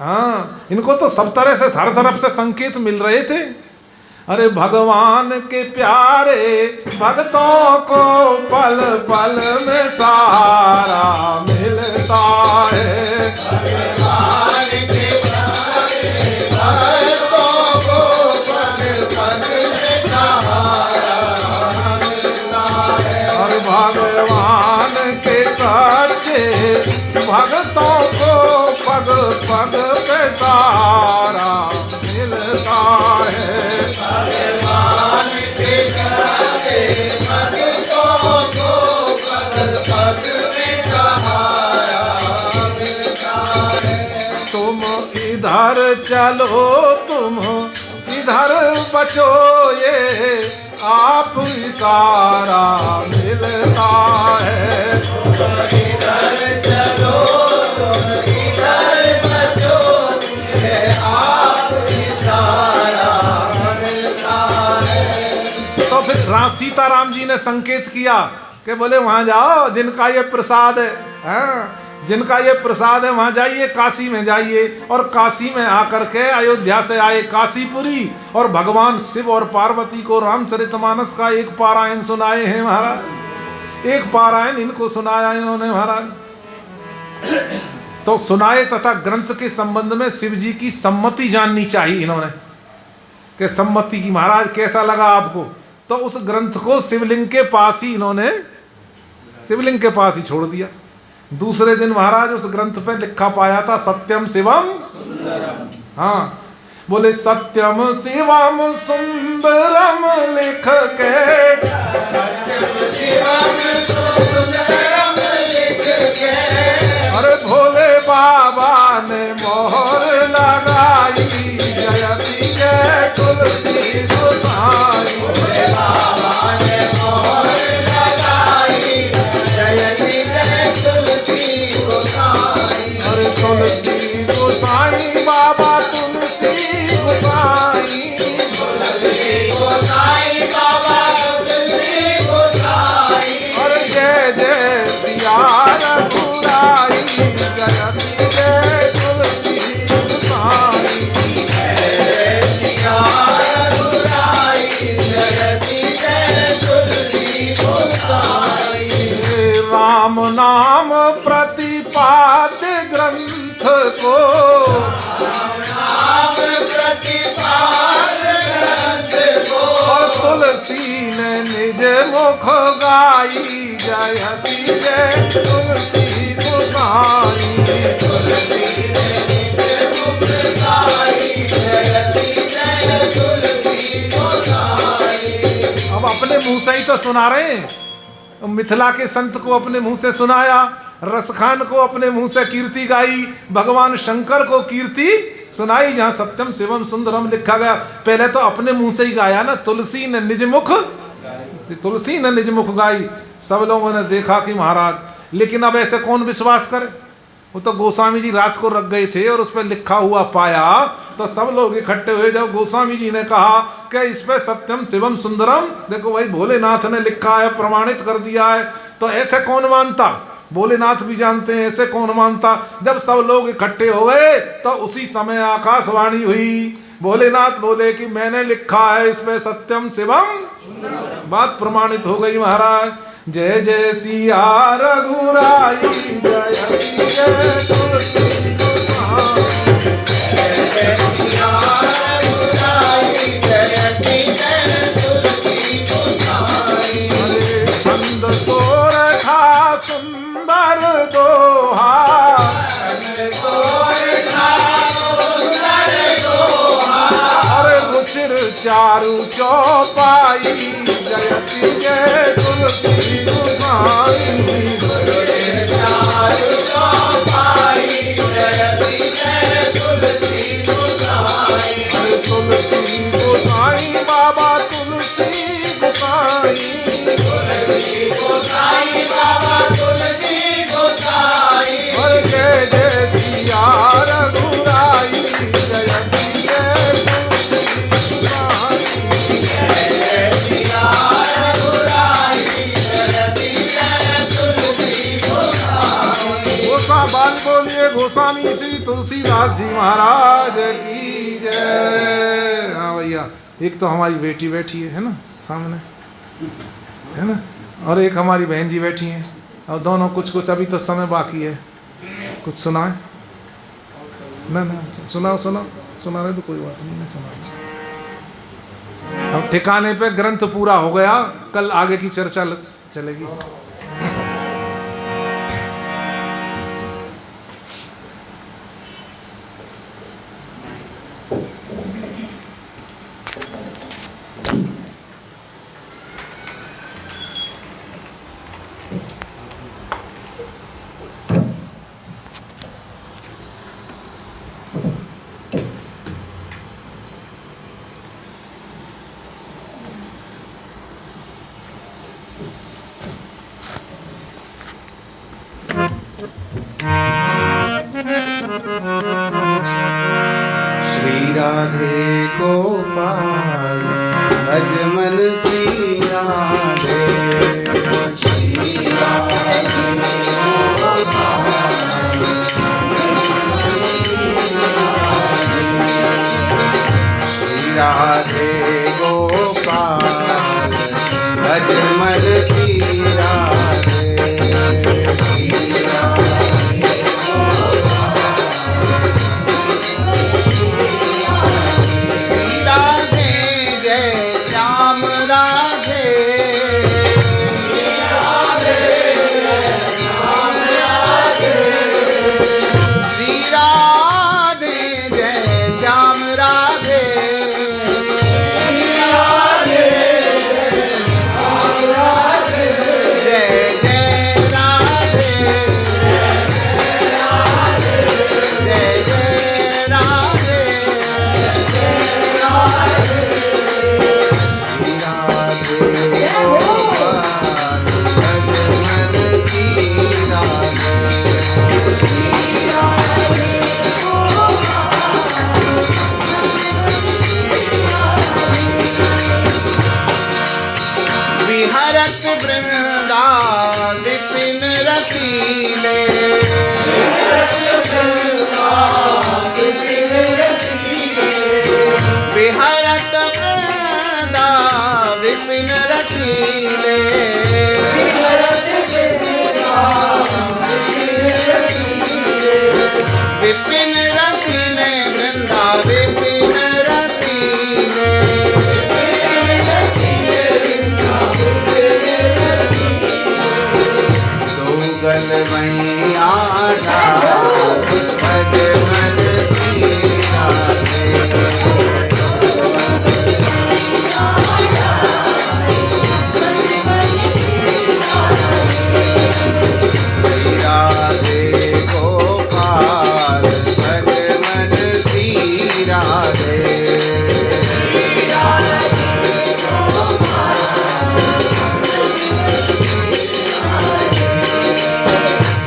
हाँ इनको तो सब तरह से हर तरफ से संकेत मिल रहे थे। अरे भगवान के प्यारे भक्तों को पल पल में सहारा मिलता है। भगवान के प्यारे भक्तों को पल पल में सहारा मिलता है। और भगवान के सच्चे भक्तों को पग पग पे सहारा मिलता है। भगवान के प्यारे भक्तों को पग पग में सहारा मिलता है। तुम इधर चलो तुम इधर बचो ये आप इशारा मिलता है। इधर चलो इधर बचो ये आप तो फिर सीताराम जी ने संकेत किया कि बोले वहां जाओ, जिनका ये प्रसाद है, हाँ, जिनका ये प्रसाद है वहां जाइए, काशी में जाइए। और काशी में आकर के अयोध्या से आए काशीपुरी और भगवान शिव और पार्वती को रामचरितमानस का एक पारायण सुनाए हैं महाराज। एक पारायण इनको सुनाया इन्होंने महाराज। तो सुनाए तथा ग्रंथ के संबंध में शिव जी की सम्मति जाननी चाहिए इन्होंने, कि सम्मति की महाराज कैसा लगा आपको। तो उस ग्रंथ को शिवलिंग के पास ही इन्होंने, शिवलिंग के पास ही छोड़ दिया। दूसरे दिन महाराज उस ग्रंथ पे लिखा पाया था सत्यम शिवम सुंदरम। हाँ, बोले सत्यम शिवम सुंदरम लिख के, सत्यम शिवम सुंदरम लिख के, अरे भोले बाबा ने मोहर लगाई, जयति जय तुलसी गोसाई। भोले बाबा ने मोहर लगाई, जयति जय तुलसी गोसाई। अरे तुलसी गोसाई बाबा तुलसी गोसाई, तुलसी गोसाई बाबा तुलसी गोसाई। अरे जय जय सिया रघुराई, जयति जय तुलसी गोसाई। जय सिया रघुराई, जयति जय तुलसी गोसाई। राम नाम प्रतिपाद्य ग्रंथ को, नाम प्रतिपाद ग्रंथ को, और तुलसी ने निज मुख गाई, जयति जय तुलसी गोसाई। तुलसी ने निज मुख गाई, जयति जय तुलसी गोसाई। अब अपने मुंह से ही तो सुना रहे हैं। मिथिला के संत को अपने मुंह से सुनाया, रसखान को अपने मुंह से कीर्ति गाई, भगवान शंकर को कीर्ति सुनाई जहां सत्यम शिवम सुंदरम लिखा गया। पहले तो अपने मुंह से ही गाया ना, तुलसी ने निज मुख, तुलसी ने निज मुख गाई। सब लोगों ने देखा कि महाराज, लेकिन अब ऐसे कौन विश्वास करे। वो तो गोस्वामी जी रात को रख गए थे और उस पर लिखा हुआ पाया, तो सब लोग इकट्ठे हुए। जब गोस्वामी जी ने कहा कि इस पे सत्यम शिवम सुंदरम, देखो भाई भोलेनाथ ने लिखा है, प्रमाणित कर दिया है, तो ऐसे कौन मानता। भोलेनाथ भी जानते हैं, ऐसे कौन मानता। जब सब लोग इकट्ठे हो गए तो उसी समय आकाशवाणी हुई, भोलेनाथ बोले कि मैंने लिखा है इस पे सत्यम शिवम, बात प्रमाणित हो गई महाराज। जय जय सिया रघुराई, जयति जय तुलसी गोसाई। जय सिया रघुराई, जयति जय तुलसी गोसाई। अरे छंद सोरठा सुंदर दोहा, अरे रुचिर चारु चौपाई, जयति जय तुलसी गोसाई। चारु चौपाई, जयति जय तुलसी गोसाई। अरे तुलसी गोसाई बाबा तुलसी गोसाई। तुलसी गोसाई बाबा तुलसी गोसाई। अरे जय जय सिया रघुराई, जयति जय तुलसी गोसाई। जय सिया रघुराई, जयति जय तुलसी गोसाई। गोसाबान बोलिए गोस्वामी श्री तुलसीदास जी महाराज की जय। हाँ भैया, एक तो हमारी बेटी बैठी है ना सामने, है ना, और एक हमारी बहन जी बैठी हैं, और दोनों कुछ कुछ अभी तो समय बाकी है, कुछ सुनाए ना। ना सुनाओ सुनाओ, सुना रहे तो कोई बात नहीं, मैं सुना। अब ठिकाने पे ग्रंथ पूरा हो गया, कल आगे की चर्चा चलेगी। श्री राधे गोपाल भज गोपाल भज मन श्री राधे श्री राधे श्री राधे जय श्याम राधे श्री राधे जय श्याम राधे जय जय राधे जय जय राधे श्री राधे गोपाल भज मन श्री राधे विहरत वृंदा विपिन रसीले विहरत वृंदा विपिन रसीले विपिन रसीले वृंदा विपिन रसीले गल मैया भज मन श्री राधे श्री राधे गोपाल भज मन श्री राधे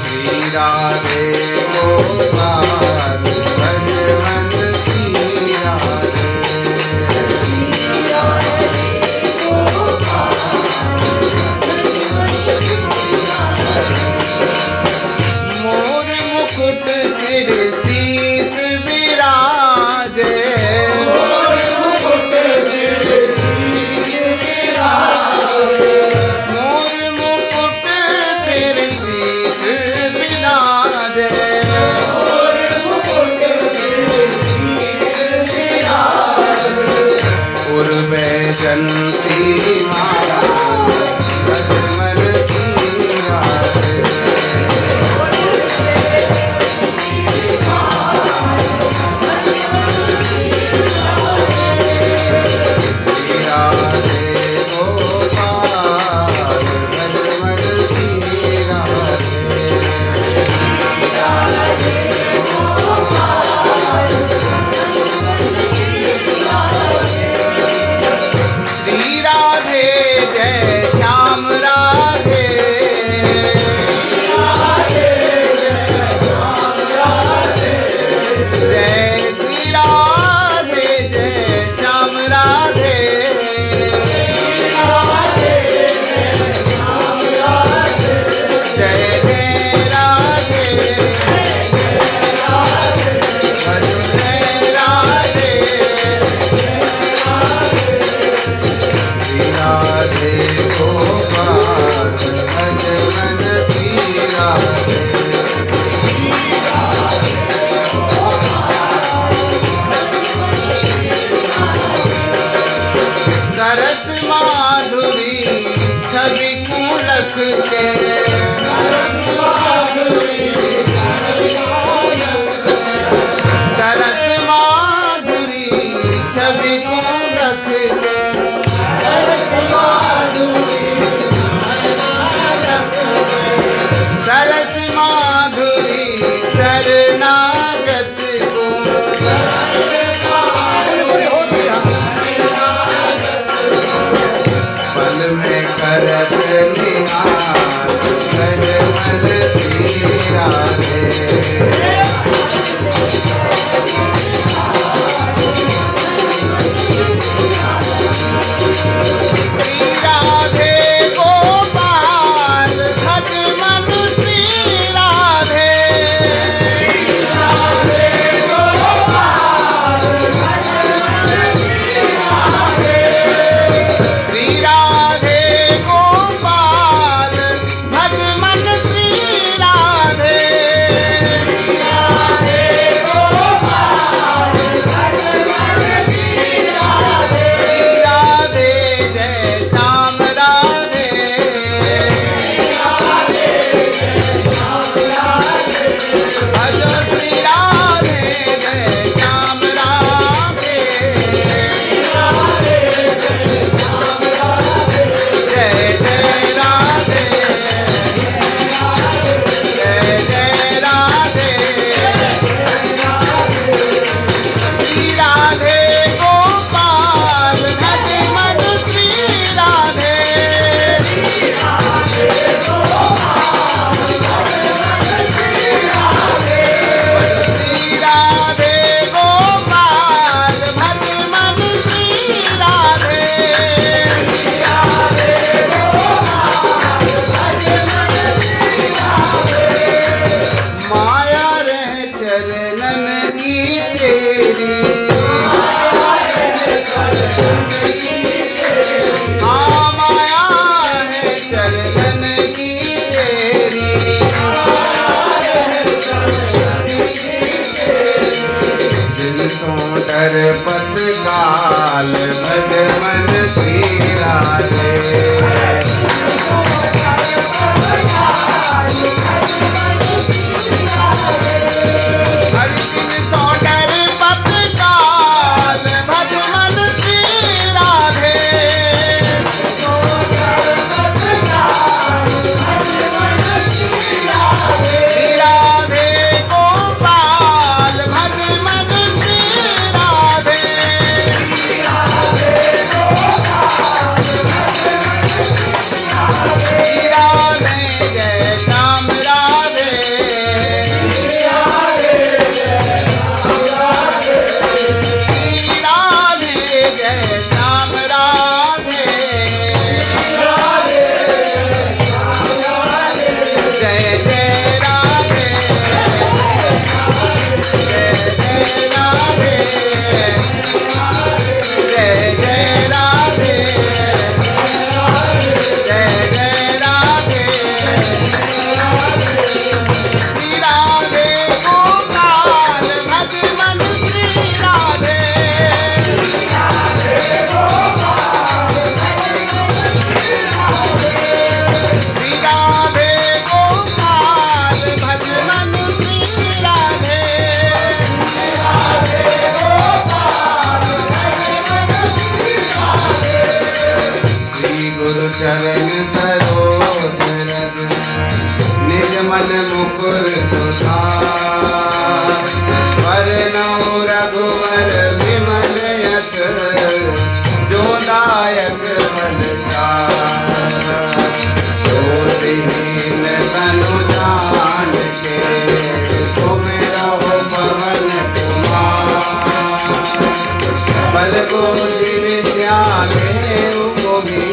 श्री राधे गोपाल भज मन श्री राधे मोर मुकुट सिर शीस विराजे मोर मुकुट सिर शीस विराजे पूर्वे जलती माला भजमल श्री राधे श्री राधे गोपाल भजमल श्री राधे श्री राधे जय श्याम राधे जय श्री राधे जय श्याम राधे जय जय राधे भज जय राधे श्री राधे गोपाल भज मन श्री राधे सरस माधुरी छवि कुलख के सरस माधुरी छवि कुलख के सरस माधुरी शरणागत को पल में करत निहार भज मन श्री राधे श्री राधे गोपाल भज मन श्री राधे हाँ माया है चलन की तेरी, दिल सो डर पत काल भगवन श्री राधे। हरि दिन सो डर पत काल भगवन श्री राधे। श्री राधे गोपाल भगवन श्री राधे। श्री राधे जय श्याम राधे। श्री राधे जय श्याम राधे। जय जय राधे। जय जय राधे। जय जय राधे। जय जय राधे। श्री राधे गोपाल भगवन श्री राधे। श्री राधे गोपाल भगवन श्री राधे। श्री गुरु चरण सरोज रज निर्मल मुकुर सुधार। वरनौ रघुवर विमल यश जो दायक फल चार। ज्योतिहीन तनु जान के तुम रहो पवन कुमार। बल बुद्धि विद्या देहु मोहि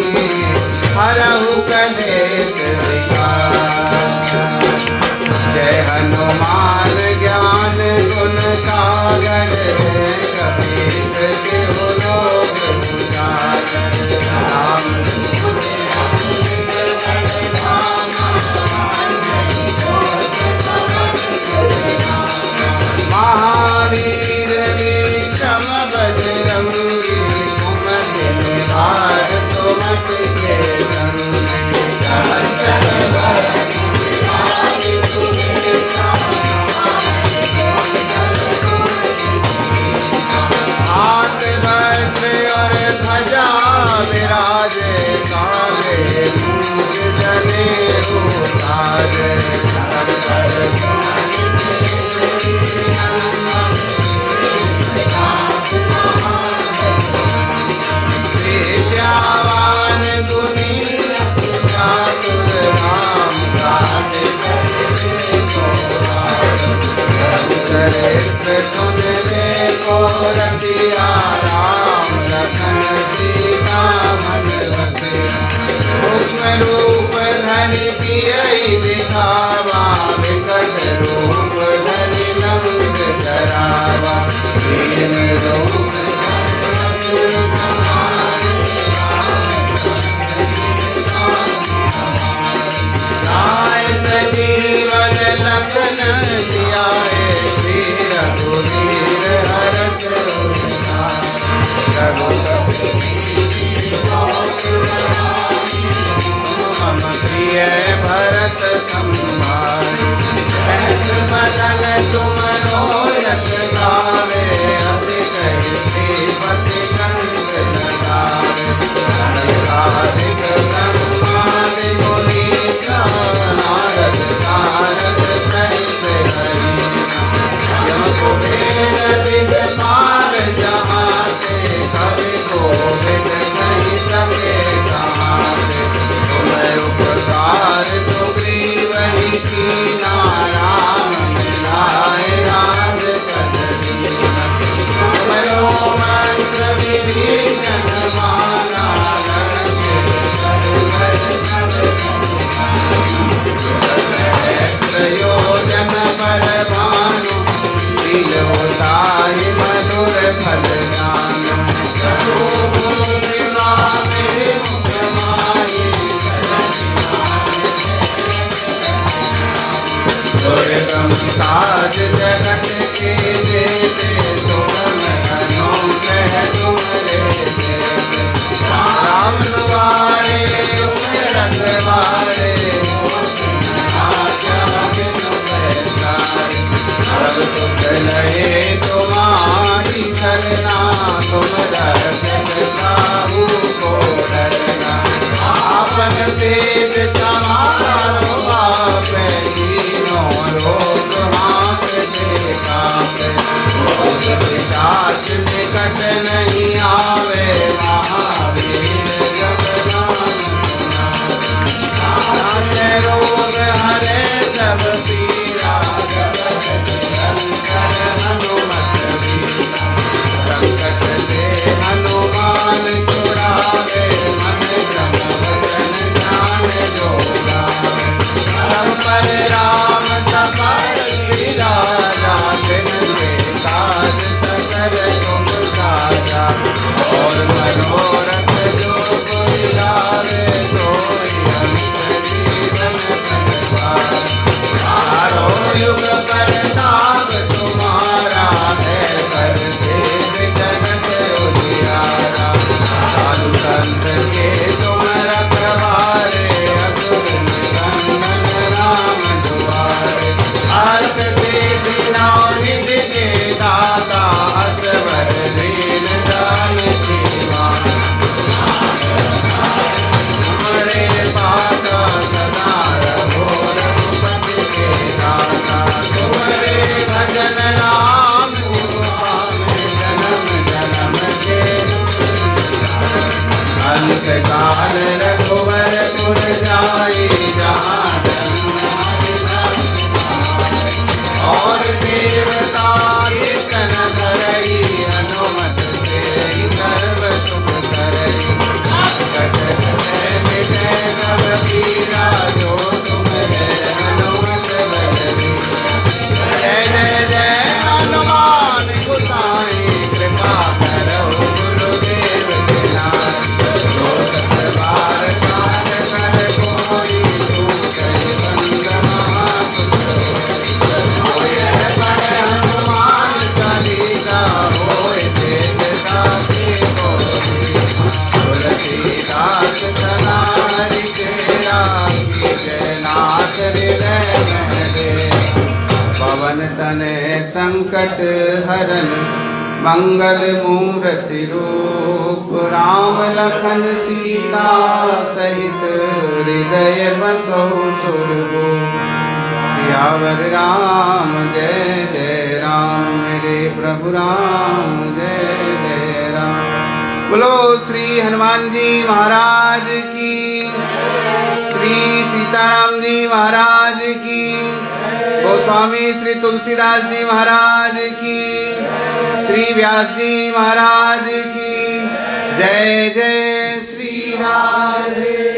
हरहु कलेश विकार। जय हनुमान ज्ञान गुण सागर कपीस तिहु लोक उजागर। राम महावीर विक्रम बजरंगी कुमति निवार सुमति के संगी। हाथ वज्र और ध्वजा विराजे काले मूँज जनेऊ साजे। विद्यावान गुणी चातुर राम काज चरित्र सुनने को रतिया राम लखन सीता मन बसिया। सूक्ष्म रूप धरि सियहि दिखावा विकट रूप धरि लंक जरावा। दीन रूप लाए सजीवन लखन जियाए। श्री रघुवीर हरष रघुपति मम प्रिय भरत संभारि। सहस बदन तुम रोयस गावे। अति कहि श्रीपति कंठ लगावे। लंकाधिक ब्रह्मादि मुनीसा नारद सारद सहित हरिसा। यम कुबेर दिगपाल जहाते कवि कोविद कहि सके कहाते। तुम उपकार सुग्रीवहि कीना राम मिलाए राजपद दीना। तुमरो मंत्र विभीषण माना प्रयोजन पर भानु लीलोताहि मधुर फल जानु। साज जगत के देते तुम अनोखे तुम्हारे देते राम दुआरे तुम रखवारे सब सुख लहे तुम्हारी सरना तुम रक्षक साहू को डरना आपन तेज समारो आप तीनों लोक हाथ से कांपे पिशाच निकट नहीं आवे महावीर जब नाम रोग हरे सब पीरा हनुमत वीरा संकट से हनुमान छुड़ावे मन क्रम वचन ज्ञान जोगावे सब पर राम तपस्वी राजा दिन के काज सकल तुम साजा और मनोरथ जो कोई लावे सोई अंत जीवन संसार चारों युग प्रताप तुम्हारा है कर देव जगत उजियारा साधु संत के तुम रखवारे असुर निकंदन राम दुआरे अर्थ सिद्धि नवनिधि के दाता असवर दीन जानकी माता तुम्हारे पाता सदा रहो रघुपति के दाता तुम्हारे भजन राम जन्म जन्म के अंत काल रघुवर पुर जाई जहाँ और देवता कीर्तन करई हनुमत से सर्व सुख करई कट मिटे नव पीरा जो तुम है हनुमत बलवीरा जय जय जय हनुमान गोसाई कृपा करो गुरुदेव के नाथ जो सतबार काट कर कोई तूत बंद हनुमान चालीसा होय तेज दासी तुलसीदास सदा हरि तेरा जय नाथ हृदय में पवन तनय संकट हरन मंगल मूर्ति रूप राम लखन सीता सहित हृदय बसो सुरभूप सियावर राम जय जय राम मेरे प्रभु राम जय जय राम। बोलो श्री हनुमान जी महाराज की, श्री सीताराम जी महाराज की, गोस्वामी श्री तुलसीदास जी महाराज की, श्री व्यास जी महाराज की जय। जय श्री राधे।